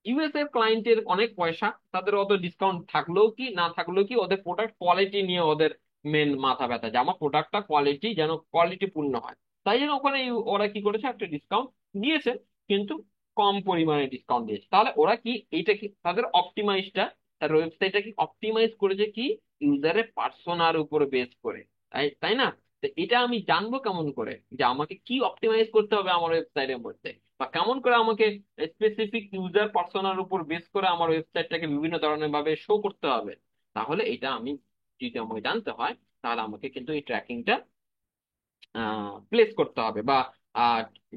ইউএস এর ক্লায়েন্টের অনেক পয়সা, তাদের অত ডিসকাউন্ট থাকলেও কি না থাকলেও কি, ওদের প্রোডাক্ট কোয়ালিটি নিয়ে ওদের মেন মাথা ব্যথা, যে আমার প্রোডাক্টটা কোয়ালিটি যেন কোয়ালিটি পূর্ণ হয়। তাই জন্য ওখানে ওরা কি করেছে, একটা ডিসকাউন্ট দিয়েছে, কিন্তু কম পরিমাণে ডিসকাউন্ট দিয়েছে। তাহলে ওরা কি, এইটা কি তাদের অপটিমাইজটা, তার ওয়েবসাইটটা কি অপটিমাইজ করেছে কি ইউজারের পার্সোনার উপরে বেস করে, তাই তাই না? তো এটা আমি জানবো কেমন করে যে আমাকে কি অপটিমাইজ করতে হবে আমার ওয়েবসাইটের মধ্যে, বা কেমন করে আমাকে স্পেসিফিক ইউজার পার্সোনার উপর বেস করে আমার ওয়েবসাইটটাকে বিভিন্ন ধরনের ভাবে শো করতে হবে? তাহলে এটা আমি, যদি আমাকে জানতে হয়, তাহলে আমাকে কিন্তু এই ট্র্যাকিংটা প্লেস করতে হবে বা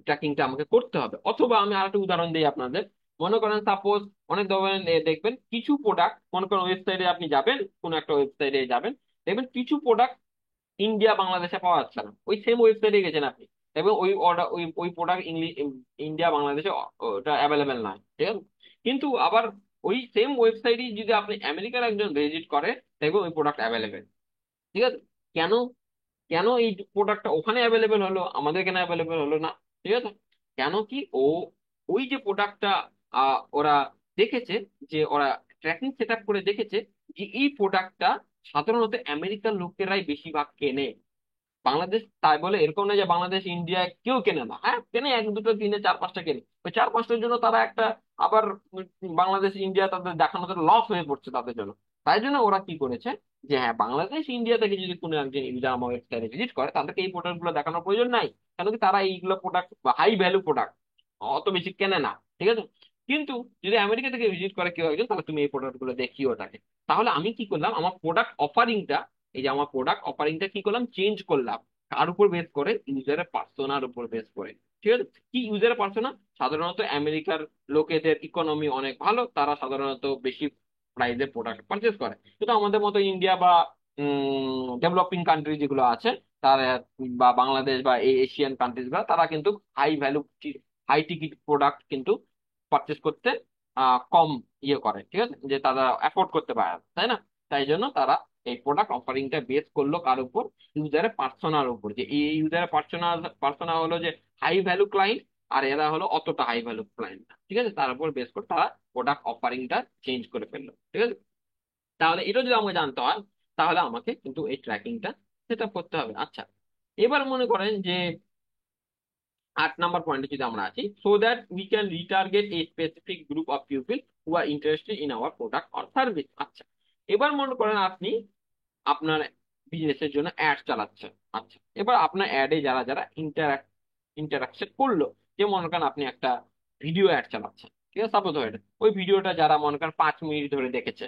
ট্র্যাকিংটা আমাকে করতে হবে। অথবা আমি আরেকটা উদাহরণ দিই আপনাদের। মনে করেন সাপোজ অনেক ধরনের দেখবেন কিছু প্রোডাক্ট, মনে করেন ওয়েবসাইটে আপনি যাবেন, কোন একটা ওয়েবসাইটে যাবেন, দেখবেন কিছু প্রোডাক্ট ইন্ডিয়া বাংলাদেশে পাওয়া যাচ্ছে না, ওই সেম ওয়েবসাইটে গেছেন আপনি, এবং ওই অর্ডার ওই ওই প্রোডাক্ট ইন্ডিয়া বাংলাদেশে ওটা অ্যাভেলেবেল নয়, ঠিক আছে। কিন্তু আবার ওই সেম ওয়েবসাইটে যদি আপনি আমেরিকার একজন ভিজিট করে, দেখবেন ওই প্রোডাক্ট অ্যাভেলেবেল, ঠিক আছে। কেন? কেন এই প্রোডাক্টটা ওখানে অ্যাভেলেবেল হলো, আমাদের কেন অ্যাভেলেবেল হলো না? ঠিক আছে। কেন কি ওই যে প্রোডাক্টটা ওরা দেখেছে, যে ওরা ট্র্যাকিং সেট আপ করে দেখেছে যে এই প্রোডাক্টটা সাধারণত আমেরিকার লোকেরাই বেশিরভাগ কেনে। বাংলাদেশ তাই বলে এরকম না যে বাংলাদেশ ইন্ডিয়ায় কেউ কেনে না, হ্যাঁ কেনে, এক দুটো কিনে, চার পাঁচটা কেনে, ওই চার পাঁচটার জন্য তারা একটা আবার বাংলাদেশ ইন্ডিয়া তাদের দেখানোতে লস হয়ে পড়ছে তাদের জন্য। তাই জন্য ওরা কি করেছে, যে হ্যাঁ বাংলাদেশ ইন্ডিয়া থেকে যদি কোনো একজন ইউজার আমার ওয়েবসাইটে ভিজিট করে, তাদেরকে এই প্রোডাক্ট গুলো দেখানোর প্রয়োজন নাই, কেন কি তারা এইগুলো প্রোডাক্ট হাই ভ্যালু প্রোডাক্ট অত বেশি কেনে না, ঠিক আছে। কিন্তু যদি আমেরিকা থেকে ভিজিট করে কেউ একজন, তাহলে তুমি এই প্রোডাক্ট গুলো দেখিও তাকে। তাহলে আমি কি করলাম, আমার প্রোডাক্ট অফারিংটা, এই যে আমার প্রোডাক্ট অফারিংটা কি করলাম, চেঞ্জ করলাম। কার উপর বেস করে? ইউজারের পার্সোনার উপর বেস করে, ঠিক আছে। কি ইউজারের পার্সোনা? সাধারণত আমেরিকার লোকেদের ইকোনমি অনেক ভালো, তারা সাধারণত বেশি প্রাইসে প্রোডাক্ট পারচেস করে। কিন্তু আমাদের মতো ইন্ডিয়া বা ডেভেলপিং কান্ট্রি যেগুলো আছে, তারা বা বাংলাদেশ বা এই এশিয়ান কান্ট্রিজ গুলো, তারা কিন্তু high value, high ticket product কিন্তু পারচেস করতে কম ইয়ে করে, ঠিক আছে, যে তারা অ্যাফোর্ড করতে পারে না, তাই না? তাই জন্য তারা এই প্রোডাক্ট অফারিংটা বেস করলো কার উপর? ইউজারের পার্সোনার উপর, যে এই ইউজারের পার্সোনা হলো যে হাই ভ্যালু ক্লায়েন্ট, আর এরা হলো অতটা হাই ভ্যালু ক্লায়েন্ট না, ঠিক আছে। তার উপর বেস করে তারা প্রোডাক্ট অফারিংটা চেঞ্জ করে ফেললো, ঠিক আছে। তাহলে এটা যদি আমাকে জানতে হয়, তাহলে আমাকে কিন্তু এই ট্র্যাকিংটা সেট আপ করতে হবে। আচ্ছা, এবার মনে করেন যে 8 নম্বর পয়েন্টে যদি আমরা আছি, so that we can retarget a specific group of people who are interested in our product or service. আচ্ছা, এবার মনে করেন আপনি আপনার বিজনেসের জন্য অ্যাড চালাচ্ছেন। আচ্ছা, এবার আপনার অ্যাডে যারা যারা ইন্টারাকশন করলো, যে মনে করেন আপনি একটা ভিডিও অ্যাড চালাচ্ছেন, ঠিক আছে, সাপোজ ধরে ওই ভিডিওটা যারা মনে করেন 5 মিনিট ধরে দেখেছে,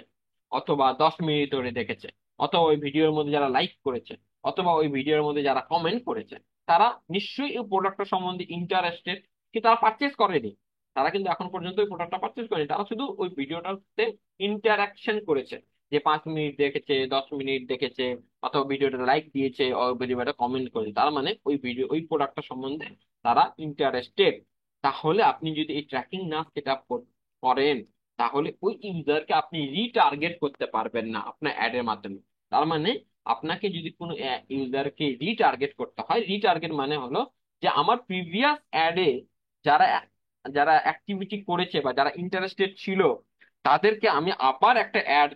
অথবা 10 মিনিট ধরে দেখেছে, অথবা ওই ভিডিওর মধ্যে যারা লাইক করেছে, অথবা ওই ভিডিওর মধ্যে যারা কমেন্ট করেছে, তারা নিশ্চয়ই এই প্রোডাক্টটা সম্বন্ধে ইন্টারেস্টেড, কি তারা পারচেস করেনি, তারা কিন্তু এখন পর্যন্ত ওই প্রোডাক্টটা পারচেস করেনি, তারা শুধু ওই ভিডিওটাতে ইন্টারাকশন করেছে, যে 5 মিনিট দেখেছে, 10 মিনিট দেখেছে, অথবা ভিডিওটা লাইক দিয়েছে, ভিডিওটা কমেন্ট করেছে, তার মানে ওই ভিডিও ওই প্রোডাক্টটা সম্বন্ধে তারা ইন্টারেস্টেড। তাহলে আপনি যদি এই ট্র্যাকিং না সেট আপ করেন, তাহলে ওই ইউজারকে আপনি রিটার্গেট করতে পারবেন না আপনার অ্যাডের মাধ্যমে। তার মানে আপনাকে যদি কোনো ইউজারকে রিটার্গেট করতে হয়, রিটার্গেট মানে হলো যে আমার প্রিভিয়াস অ্যাডে যারা যারা অ্যাক্টিভিটি করেছে বা যারা ইন্টারেস্টেড ছিল, তাদেরকে আমি আবার একটা অ্যাড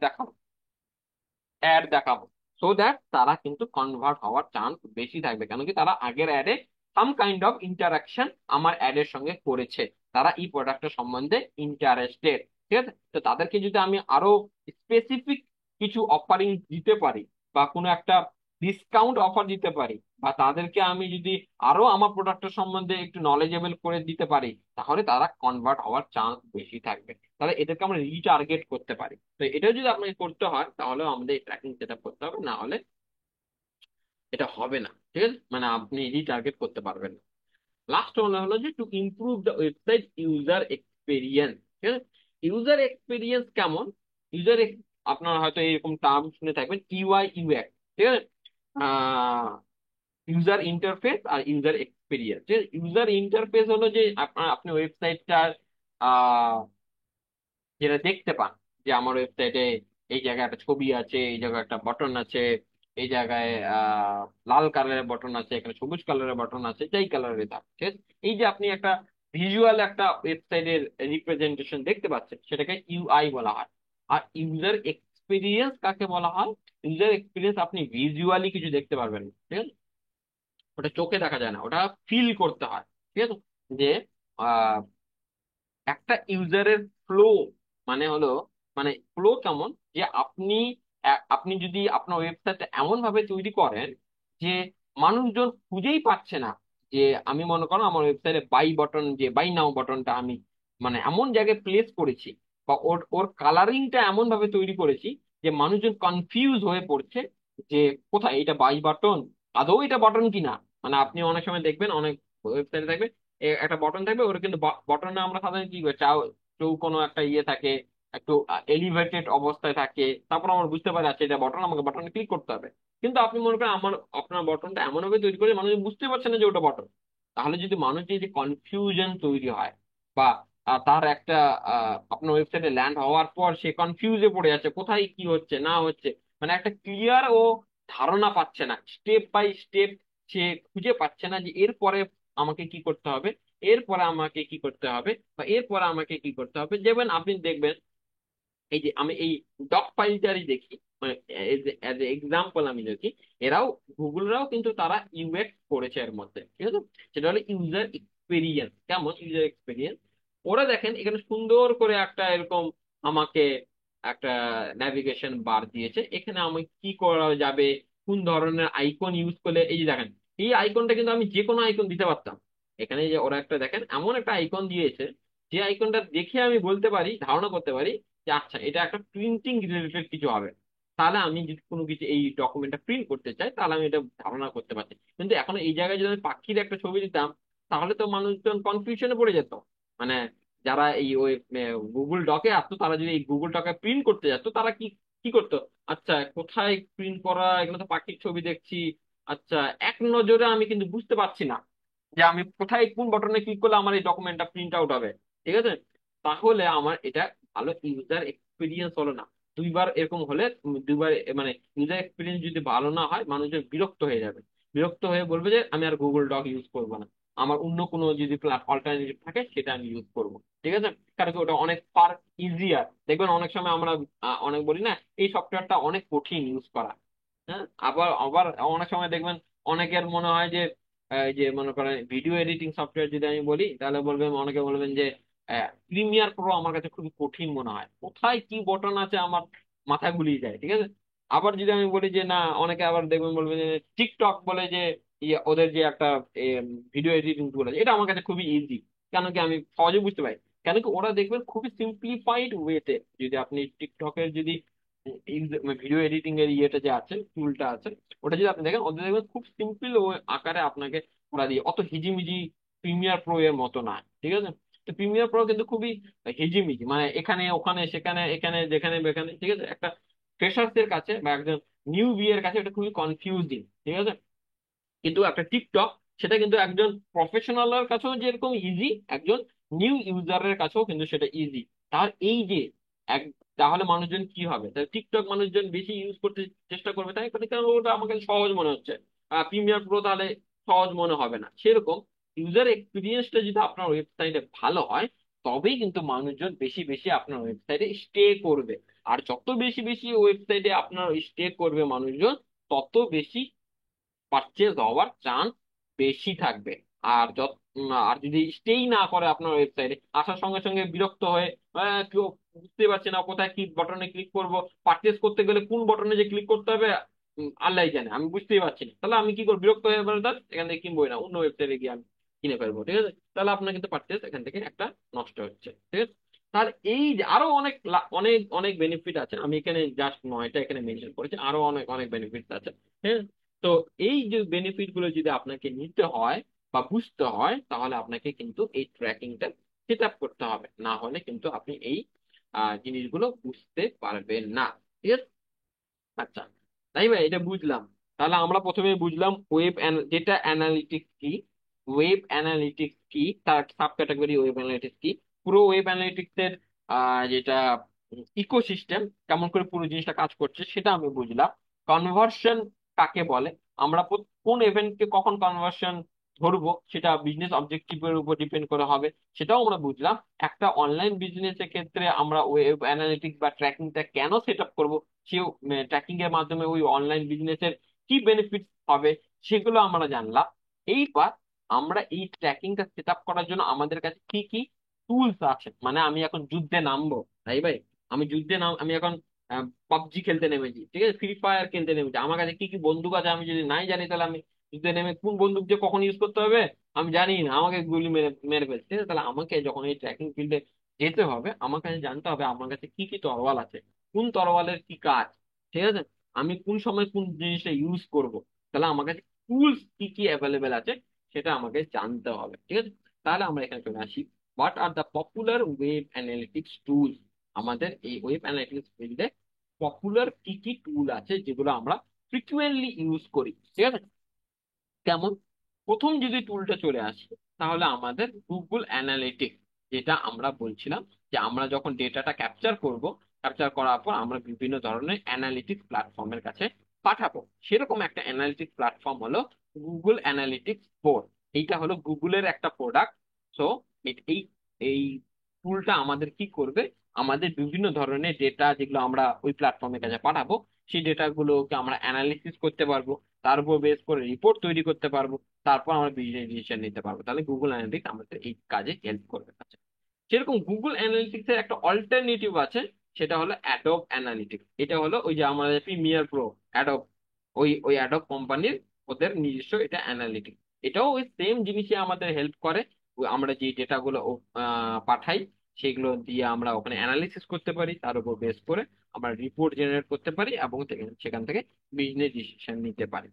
দেখাবো, সো দ্যাট তারা কিন্তু কনভার্ট হওয়ার চান্স বেশি থাকবে, কেন কি তারা আগের অ্যাডে সাম কাইন্ড অফ ইন্টারাকশন আমার অ্যাডের সঙ্গে করেছে, তারা এই প্রোডাক্টের সম্বন্ধে ইন্টারেস্টেড, ঠিক আছে। তো তাদেরকে যদি আমি আরো স্পেসিফিক কিছু অফারিং দিতে পারি, বা কোনো একটা ডিসকাউন্ট অফার দিতে পারি, বা তাদেরকে আমি যদি আরো আমার প্রোডাক্টের সম্বন্ধে একটু নলেজেবল করে দিতে পারি, তাহলে তারা কনভার্ট হওয়ার চান্স বেশি থাকবে। তাহলে এদেরকে আমরা রিটার্গেট করতে পারি। তো এটা যদি আপনাকে করতে হয়, তাহলে আমাদের ট্র্যাকিং সেট আপ করতে হবে, না হলে এটা হবে না, ঠিক আছে, মানে আপনি রিটার্গেট করতে পারবেন না। লাস্ট হলো হলো যে to improve the website user experience, ঠিক আছে। ইউজার এক্সপিরিয়েন্স কেমন? ইউজার, আপনারা হয়তো এরকম টার্ম শুনে থাকবেন, ইউআই ইউএক্স, ঠিক আছে। ইউজার ইন্টারফেস আর ইউজার এক্সপিরিয়েন্স। ইউজার ইন্টারফেস হলো যে আপনার আপনি ওয়েবসাইটটার যেটা দেখতে পান, যে আমার ওয়েবসাইটে এই জায়গায় একটা ছবি আছে, এই জায়গায় একটা বাটন আছে, এই জায়গায় লাল কালারের বাটন আছে, এখানে সবুজ কালারের বাটন আছে, যাই কালারের থাক, ঠিক আছে। এই যে আপনি একটা ভিজুয়াল একটা ওয়েবসাইটের রিপ্রেজেন্টেশন দেখতে পাচ্ছেন, সেটাকে ইউআই বলা হয়। আর ইউজার এক্সপিরিয়েন্স কাকে বলা হয়? ইউজার এক্সপিরিয়েন্স আপনি ভিজুয়ালি কিছু দেখতে পারবেন না, ঠিক আছে, ওটা চোখে দেখা যায় না, ওটা ফিল করতে হয়, ঠিক আছে। যে একটা ইউজারের ফ্লো মানে হলো, মানে ফ্লো কেমন, যে আপনি যদি আপনার ওয়েবসাইটটা এমন ভাবে তৈরি করেন যে মানুষজন খুঁজেই পাচ্ছে না, যে আমি মনে করো আমার ওয়েবসাইটে বাই বাটন, যে বাই নাও বাটনটা আমি মানে এমন জায়গায় প্লেস করেছি, বা ওর ওর কালারিংটা এমন ভাবে তৈরি করেছি যে মানুষজন কনফিউজ হয়ে পড়ছে যে কোথায় এটা বাই বাটন, আদৌ এটা বাটন কিনা, মানে আপনি অনেক সময় দেখবেন, অনেক ওয়েবসাইটে থাকবে একটা বটন থাকবে, ওটা কিন্তু বটনে আমরা সাধারণত কি করি, কোনো একটা ইয়ে থাকে, একটু এলিভেটেড অবস্থায় থাকে, তারপর আমরা বুঝতে পারি আচ্ছা এটা বটন, আমাকে বটনে ক্লিক করতে হবে। কিন্তু আপনি মনে করেন আপনার বটনটা এমন ভাবে তৈরি করে মানুষ বুঝতে পারছে না যে ওটা বটন। তাহলে যদি মানুষের যে কনফিউশন তৈরি হয়, বা তার একটা আপনার ওয়েবসাইটে ল্যান্ড হওয়ার পর সে কনফিউজে পড়ে যাচ্ছে কোথায় কি হচ্ছে না হচ্ছে, মানে একটা ক্লিয়ার ও ধারণা পাচ্ছে না, স্টেপ বাই স্টেপ সে খুঁজে পাচ্ছে না যে এরপরে আমাকে কি করতে হবে, এরপরে আমাকে কি করতে হবে, বা এরপরে আমাকে কি করতে হবে। যেমন আপনি দেখবেন, এই যে আমি এই ডক ফাইলটারই দেখি, মানে এজ এক্সাম্পল আমি দেখি, এরাও গুগলরাও কিন্তু তারা ইউএক্স করেছে এর মধ্যে, ঠিক আছে। সেটা হলো ইউজার এক্সপিরিয়েন্স। কেমন ইউজার এক্সপিরিয়েন্স? ওরা দেখেন এখানে সুন্দর করে একটা এরকম আমাকে একটা ন্যাভিগেশন বার দিয়েছে, এখানে আমি কি করা যাবে, কোন ধরনের আইকন ইউজ করলে, এই যে দেখেন এই আইকনটা কিন্তু আমি যে কোনো আইকন দিতে পারতাম। এখানে যে ওরা একটা দেখেন এমন একটা আইকন দিয়েছে, যে আইকনটা দেখে আমি বলতে পারি, ধারণা করতে পারি যে আচ্ছা এটা একটা প্রিন্টিং রিলেটেড কিছু হবে। তাহলে আমি যদি কোনো কিছু এই ডকুমেন্টটা প্রিন্ট করতে চাই, তাহলে আমি এটা ধারণা করতে পারছি। কিন্তু এখন এই জায়গায় যদি আমি পাখির একটা ছবি দিতাম, তাহলে তো মানুষজন কনফিউশনে পড়ে যেত। মানে যারা এই ওই গুগল ডকে আসতো, তারা যদি এই গুগল ডকে প্রিন্ট করতে যেত, তারা কি কি করতো, আচ্ছা কোথায় প্রিন্ট করা, এগুলো তো পাখির ছবি দেখছি, আচ্ছা এক নজরে আমি কিন্তু বুঝতে পারছি না যে আমি কোথায় কোন বাটনে ক্লিক করলে আমার এই ডকুমেন্টটা প্রিন্ট আউট হবে, ঠিক আছে। তাহলে আমার এটা ভালো ইউজার এক্সপিরিয়েন্স হলো না। দুইবার এরকম হলে দুইবার মানে ইউজার এক্সপিরিয়েন্স যদি ভালো না হয়, মানুষজন বিরক্ত হয়ে যাবে। বিরক্ত হয়ে বলবে যে আমি আর গুগল ডক ইউজ করবো না, আমার অন্য কোনো যদি অল্টারনেটিভ থাকে সেটা আমি ইউজ করবো, ঠিক আছে। কারণ কি ওটা অনেক ফার ইজিয়ার। দেখবেন অনেক সময় আমরা অনেক বলি না এই সফটওয়্যারটা অনেক কঠিন ইউজ করা। হ্যাঁ, আবার আবার অনেক সময় দেখবেন অনেকের মনে হয় যে এই যে মনে করেন ভিডিও এডিটিং সফটওয়্যার যদি আমি বলি, তাহলে বলবেন, অনেকে বলবেন যে প্রিমিয়ার প্রো আমার কাছে খুবই কঠিন মনে হয়, কোথায় কি বটন আছে আমার মাথা গুলিয়ে যায়, ঠিক আছে। আবার যদি আমি বলি যে না, অনেকে আবার দেখবেন বলবেন যে টিকটক বলে যে ওদের যে একটা ভিডিও এডিটিং টুল আছে, এটা আমার কাছে খুবই ইজি। কেন কি আমি সহজে বুঝতে পারি, কেন কি ওরা দেখবেন খুবই সিম্পলিফাইড ওয়েতে, যদি আপনি টিকটকের যদি ভিডিও এডিটিং এর ইয়েটা যে আছে, টুলটা আছে, ওটা যদি আপনি দেখেন, ওদের দেখবেন খুব সিম্পল আকারে আপনাকে ওরা দিয়ে, অত হিজিমিজি প্রিমিয়ার প্রো এর মতো না, ঠিক আছে। তো প্রিমিয়ার প্রো কিন্তু খুবই হিজিমিজি, মানে এখানে ওখানে সেখানে এখানে যেখানে বেখানে, ঠিক আছে। একটা ফ্রেশার্স এর কাছে বা একজন নিউ এর কাছে এটা খুবই কনফিউজিং, ঠিক আছে। কিন্তু একটা টিকটক, সেটা কিন্তু একজন প্রফেশনালের কাছেও যেরকম ইজি, একজন নিউ ইউজারের কাছেও কিন্তু সেটা ইজি। তার এই যে এক, তাহলে মানুষজন কি হবে, তাহলে টিকটক মানুষজন বেশি ইউজ করতে চেষ্টা করবে, তাই কারণ ওটা আমাকে সহজ মনে হচ্ছে। প্রিমিয়ার প্রো তাহলে সহজ মনে হবে না। সেরকম ইউজার এক্সপিরিয়েন্সটা যদি আপনার ওয়েবসাইটে ভালো হয়, তবেই কিন্তু মানুষজন বেশি বেশি আপনার ওয়েবসাইটে স্টে করবে। আর যত বেশি বেশি ওয়েবসাইটে আপনার স্টে করবে মানুষজন, তত বেশি পারচেজ হওয়ার চান্স বেশি থাকবে। আর আর যদি স্টেই না করে আপনার ওয়েবসাইটে, আসার সঙ্গে সঙ্গে বিরক্ত হয়ে কেউ বুঝতে পারছে না কোথায় কি বটনে ক্লিক করব, পারচেজ করতে গেলে কোন বটনে যে ক্লিক করতে হবে আল্লাহ জানে, আমি বুঝতেই পারছি না, তাহলে আমি কি করব, বিরক্ত হয়ে বলে দাঁত এখান থেকে কিনবোই না, অন্য ওয়েবসাইটে গিয়ে আমি কিনে ফেলবো, ঠিক আছে। তাহলে আপনার কিন্তু পারচেজ এখান থেকে একটা নষ্ট হচ্ছে, ঠিক আছে। তার এই যে আরো অনেক অনেক অনেক বেনিফিট আছে, আমি এখানে জাস্ট নয়টা এখানে মেনশন করেছি, আরো অনেক অনেক বেনিফিট আছে। হ্যাঁ, তো এই যে বেনিফিট গুলো যদি আপনাকে নিতে হয় বা বুঝতে হয়, তাহলে আপনাকে কিন্তু এই ট্র্যাকিংটা সেট আপ করতে হবে, না হলে কিন্তু আপনি এই জিনিসগুলো বুঝতে পারবেন না, ঠিক আছে। আচ্ছা, তাই ভাই এটা বুঝলাম। তাহলে আমরা প্রথমে বুঝলাম যেটা অ্যানালিটিক্স কি, ওয়েব অ্যানালিটিক্স কি, তার সাব ক্যাটাগরি ওয়েব অ্যানালিটিক্স কি, পুরো ওয়েব অ্যানালিটিক্স এর যেটা ইকোসিস্টেম, কেমন করে পুরো জিনিসটা কাজ করছে সেটা আমি বুঝলাম। কনভার্সন কাকে বলে, আমরা কোন ইভেন্টকে কখন কনভার্সন ধরবো, সেটা বিজনেস অবজেক্টিভের উপর ডিপেন্ড করে হবে, সেটাও আমরা বুঝলাম। একটা অনলাইন বিজনেসের ক্ষেত্রে আমরা ওয়েব অ্যানালিটিক্স বা ট্র্যাকিংটা কেন সেট আপ করবো, সে ট্র্যাকিং এর মাধ্যমে ওই অনলাইন বিজনেসের কি বেনিফিট হবে, সেগুলো আমরা জানলাম। এইবার আমরা এই ট্র্যাকিংটা সেট আপ করার জন্য আমাদের কাছে কি কি টুলস আছে, মানে আমি এখন যুদ্ধে নামবো, তাই ভাই, আমি এখন পাবজি খেলতে নেমেছি, ঠিক আছে, ফ্রি ফায়ার খেলতে নেমেছি, আমার কাছে কি কি বন্দুক আছে আমি যদি নাই জানি, তাহলে আমি যুদ্ধে নেমে কোন বন্দুক যে কখন ইউজ করতে হবে আমি জানি না, আমাকে গুলি মেরে মেরে ফেলছে, ঠিক আছে? তাহলে আমাকে যখন এই ট্র্যাকিং ফিল্ডে যেতে হবে, আমার কাছে জানতে হবে আমার কাছে কি কি তরোয়াল আছে, কোন তরোয়ালের কি কাজ, ঠিক আছে, আমি কোন সময় কোন জিনিসটা ইউজ করব। তাহলে আমার কাছে টুলস কি কি অ্যাভেলেবেল আছে সেটা আমাকে জানতে হবে, ঠিক আছে? তাহলে আমরা এখানে চলে আসি, what are the popular web analytics tools. আমাদের এই ওয়েব অ্যানালিটিক্স ফিল্ডে পপুলার কি কি টুল আছে যেগুলো আমরা ফ্রিকুয়েন্টলি ইউজ করি, ঠিক আছে? কেমন? প্রথম যদি টুলটা চলে আসে, তাহলে আমাদের গুগল অ্যানালিটিক্স, যেটা আমরা বলছিলাম যে আমরা যখন ডেটাটা ক্যাপচার করব, ক্যাপচার করার পর আমরা বিভিন্ন ধরনের অ্যানালিটিক্স প্ল্যাটফর্মের কাছে পাঠাবো, সেরকম একটা অ্যানালিটিক্স প্ল্যাটফর্ম হলো গুগল অ্যানালিটিক্স 4। এইটা হলো গুগলের একটা প্রোডাক্ট। সো এই এই টুলটা আমাদের কি করবে, আমাদের বিভিন্ন ধরনের ডেটা যেগুলো আমরা ওই প্ল্যাটফর্মের কাছে পাঠাবো, সেই ডেটাগুলোকে আমরা অ্যানালিসিস করতে পারবো, তার উপর বেস করে রিপোর্ট তৈরি করতে পারবো, তারপর আমরা বিজনেস ডিসিশন নিতে পারবো। তাহলে গুগল অ্যানালিটিক্স আমাদের এই কাজে হেল্প করবে। আচ্ছা, সেরকম গুগল অ্যানালিটিক্স এর একটা অল্টারনেটিভ আছে, সেটা হলো অ্যাডোব অ্যানালিটিক্স। এটা হলো ওই যে আমাদের প্রিমিয়ার প্রো, অ্যাডোব, ওই ওই অ্যাডোব কোম্পানির ওদের নিজস্ব এটা অ্যানালিটিক্স। এটাও ওই সেম জিনিসে আমাদের হেল্প করে। আমরা যে ডেটাগুলো পাঠাই, সেগুলো দিয়ে আমরা ওখানে অ্যানালিসিস করতে পারি, তার উপর বেস করে আমরা রিপোর্ট জেনারেট করতে পারি এবং সেখান থেকে বিজনেস ডিসিশন নিতে পারি।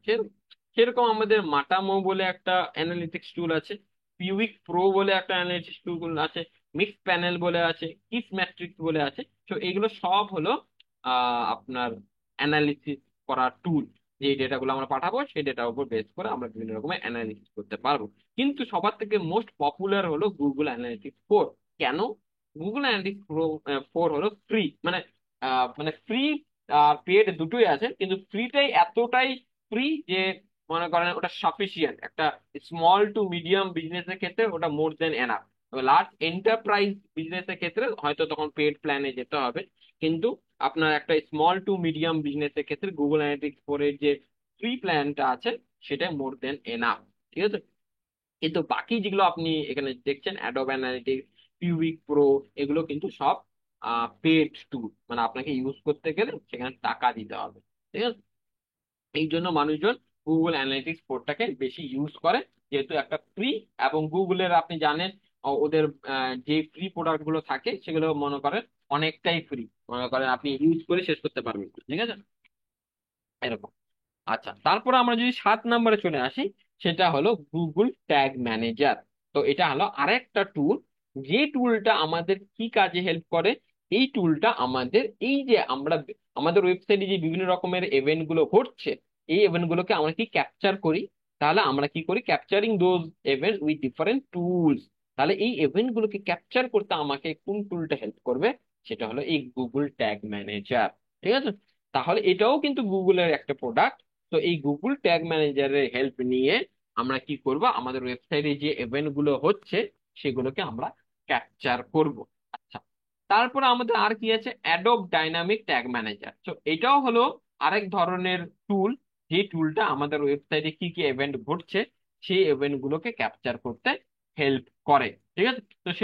সেরকম আমাদের মাটামো বলে একটা অ্যানালিটিক্স টুল আছে, পিউইক প্রো বলে একটা অ্যানালিটিক্স টুল আছে, মিক্স প্যানেল বলে আছে, কিস ম্যাট্রিক্স বলে আছে। তো এগুলো সব হলো আপনার অ্যানালিসিস করার টুল। যে ডেটাগুলো আমরা পাঠাবো সেই ডেটার উপর বেস করে আমরা বিভিন্ন রকমের অ্যানালিসিস করতে পারবো। কিন্তু সবার থেকে মোস্ট পপুলার হলো গুগল অ্যানালিটিক্স 4। কেন? গুগল অ্যানালিটিক্স প্রো 4 হলো ফ্রি, মানে ফ্রি আর পেড দুটোই আছে, কিন্তু ফ্রিটাই এতটাই ফ্রি যে মনে করেন ওটা সাফিসিয়েন্ট একটা স্মল টু মিডিয়াম বিজনেসের ক্ষেত্রে, ওটা মোর দেন এনাফ। লার্জ এন্টারপ্রাইজ বিজনেসের ক্ষেত্রে হয়তো তখন পেড প্ল্যানে যেতে হবে, কিন্তু আপনার একটা স্মল টু মিডিয়াম বিজনেসের ক্ষেত্রে গুগল অ্যানালিটিক্স 4 এর যে ফ্রি প্ল্যানটা আছে সেটা মোর দেন এনাফ, ঠিক আছে? কিন্তু বাকি যেগুলো আপনি এখানে দেখছেন, অ্যাডোব অ্যানালিটিক্স, পিউইক প্রো, এগুলো কিন্তু সব পেড টুল, মানে আপনাকে ইউজ করতে গেলে সেখানে টাকা দিতে হবে, ঠিক আছে? এই জন্য মানুষজন গুগল অ্যানালিটিক্স পোর্টটাকে বেশি ইউজ করে, যেহেতু একটা ফ্রি। এবং গুগলের আপনি জানেন ওদের যে ফ্রি প্রোডাক্ট গুলো থাকে সেগুলো মনে করেন অনেকটাই ফ্রি, মনে করেন আপনি ইউজ করে শেষ করতে পারবেন না, ঠিক আছে? এরকম। আচ্ছা, তারপরে আমরা যদি 7 নম্বরে চলে আসি, সেটা হলো গুগল ট্যাগ ম্যানেজার। তো এটা হলো আরেকটা টুল, যে টুলটা আমাদের কি কাজে হেল্প করে। এই টুলটা আমাদের এই যে আমরা আমাদের ওয়েবসাইটে যে বিভিন্ন রকমের ইভেন্ট গুলো ঘটছে, এই ইভেন্ট গুলোকে আমরা কি ক্যাপচার করি। তাহলে আমরা কি করি, capturing those event with different tools. তাহলে এই ইভেন্ট গুলোকে ক্যাপচার করতে আমাকে কোন টুলটা হেল্প করবে, সেটা হলো এই গুগল ট্যাগ ম্যানেজার, ঠিক আছে? তাহলে এটাও কিন্তু গুগলের একটা প্রোডাক্ট। তো এই গুগল ট্যাগ ম্যানেজারের হেল্প নিয়ে আমরা কি করব, আমাদের ওয়েবসাইটে যে ইভেন্ট গুলো হচ্ছে সেগুলোকে আমরা ক্যাপচার করব। আচ্ছা, তারপরে আমাদের আর কি আছে, অ্যাডোব ডাইনামিক ট্যাগ ম্যানেজার। তো এটাও হলো আরেক ধরনের টুল, যে টুলটা আমাদের ওয়েবসাইটে কি কি ইভেন্ট ঘটছে সেই ইভেন্ট গুলোকে ক্যাপচার করতে হেল্প করে, ঠিক আছে?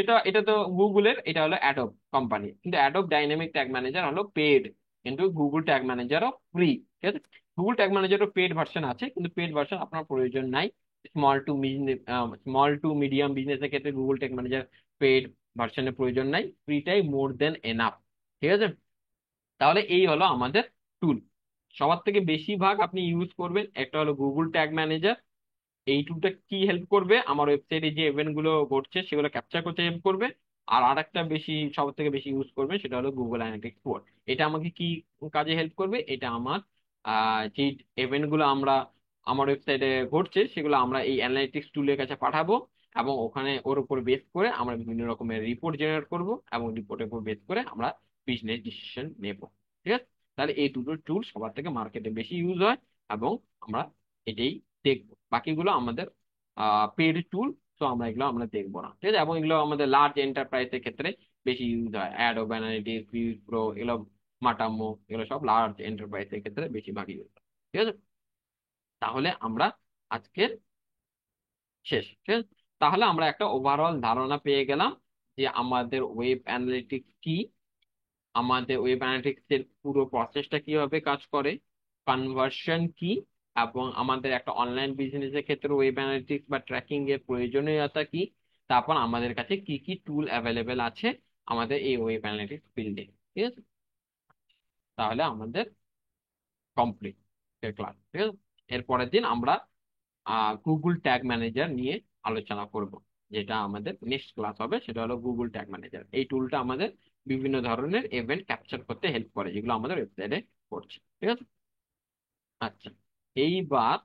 তো এটা তো গুগলের, এটা হলো অ্যাডোব কোম্পানি, কিন্তু অ্যাডোব ডাইনামিক ট্যাগ ম্যানেজার হলো পেড, কিন্তু গুগল ট্যাগ ম্যানেজারও ফ্রি, ঠিক আছে? গুগল ট্যাগ ম্যানেজারও পেড ভার্সন আছে, কিন্তু পেড ভার্সন আপনার প্রয়োজন নাই। স্মল টু মিডিয়াম বিজনেসের ক্ষেত্রে গুগল ট্যাগ ম্যানেজার পেড ভার্সনের প্রয়োজন নাই, ফ্রিটাই মোর দেন এনাফ, ঠিক আছে? তাহলে এই হলো আমাদের টুল। সবার থেকে বেশিরভাগ আপনি ইউজ করবেন একটা হলো গুগল ট্যাগ ম্যানেজার। এই টুলটা কি হেল্প করবে, আমার ওয়েবসাইটে যে ইভেন্ট গুলো ঘটছে সেগুলো ক্যাপচার করতে হেল্প করবে। আর আরেকটা বেশি, সব থেকে বেশি ইউজ করবে সেটা হলো গুগল অ্যানালিটিক্স 4। এটা আমাকে কি কাজে হেল্প করবে, এটা আমার যে ইভেন্ট গুলো আমার ওয়েবসাইটে ঘটছে সেগুলো আমরা এই অ্যানালিটিক্স টুলের কাছে পাঠাবো, এবং ওখানে ওর উপর বেস করে আমরা বিভিন্ন রকমের রিপোর্ট জেনারেট করব, এবং রিপোর্টের উপর বেস করে আমরা বিজনেস ডিসিশন নেব, ঠিক আছে? তাহলে এই দুটো টুল সবার থেকে মার্কেটে বেশি ইউজ হয়, এবং আমরা এটাই দেখবো। বাকিগুলো আমাদের পেড টুল, তো আমরা দেখবো না, ঠিক আছে? এবং এগুলো আমাদের লার্জ এন্টারপ্রাইজের ক্ষেত্রে বেশি ইউজ হয়, অ্যাডোব অ্যানালিটিক্স, ভিউজ প্রো, এগুলো মাটামো, এগুলো সব লার্জ এন্টারপ্রাইজের ক্ষেত্রে বেশিরভাগ ইউজ হয়, ঠিক আছে? তাহলে আমরা আজকের শেষ, ঠিক আছে? তাহলে আমরা একটা ওভারঅল ধারণা পেয়ে গেলাম যে আমাদের ওয়েব অ্যানালিটিক্স কি, আমাদের ওয়েব অ্যানালিটিক্স এর পুরো প্রসেসটা কিভাবে কাজ করে, কনভার্সন কি, এবং আমাদের একটা অনলাইন বিজনেসের ক্ষেত্রে ওয়েব অ্যানালিটিক্স বা ট্র্যাকিং এর প্রয়োজনীয়তা কি, তারপর আমাদের কাছে কি কি টুল অ্যাভেলেবেল আছে আমাদের এই ওয়েব অ্যানালিটিক্স ফিল্ডে, ঠিক আছে? তাহলে আমাদের কমপ্লিট ক্লাস, ঠিক আছে? এর পরের দিন আমরা গুগল ট্যাগ ম্যানেজার নিয়ে আলোচনা করব। যেটা আমাদের নেক্সট ক্লাস হবে সেটা হলো গুগল ট্যাগ ম্যানেজার। এই টুলটা আমাদের বিভিন্ন ধরনের ইভেন্ট ক্যাপচার করতে হেল্প করে, যেগুলো আমাদের ওয়েবসাইটে করছে। ঠিক আছে। আচ্ছা, এইবার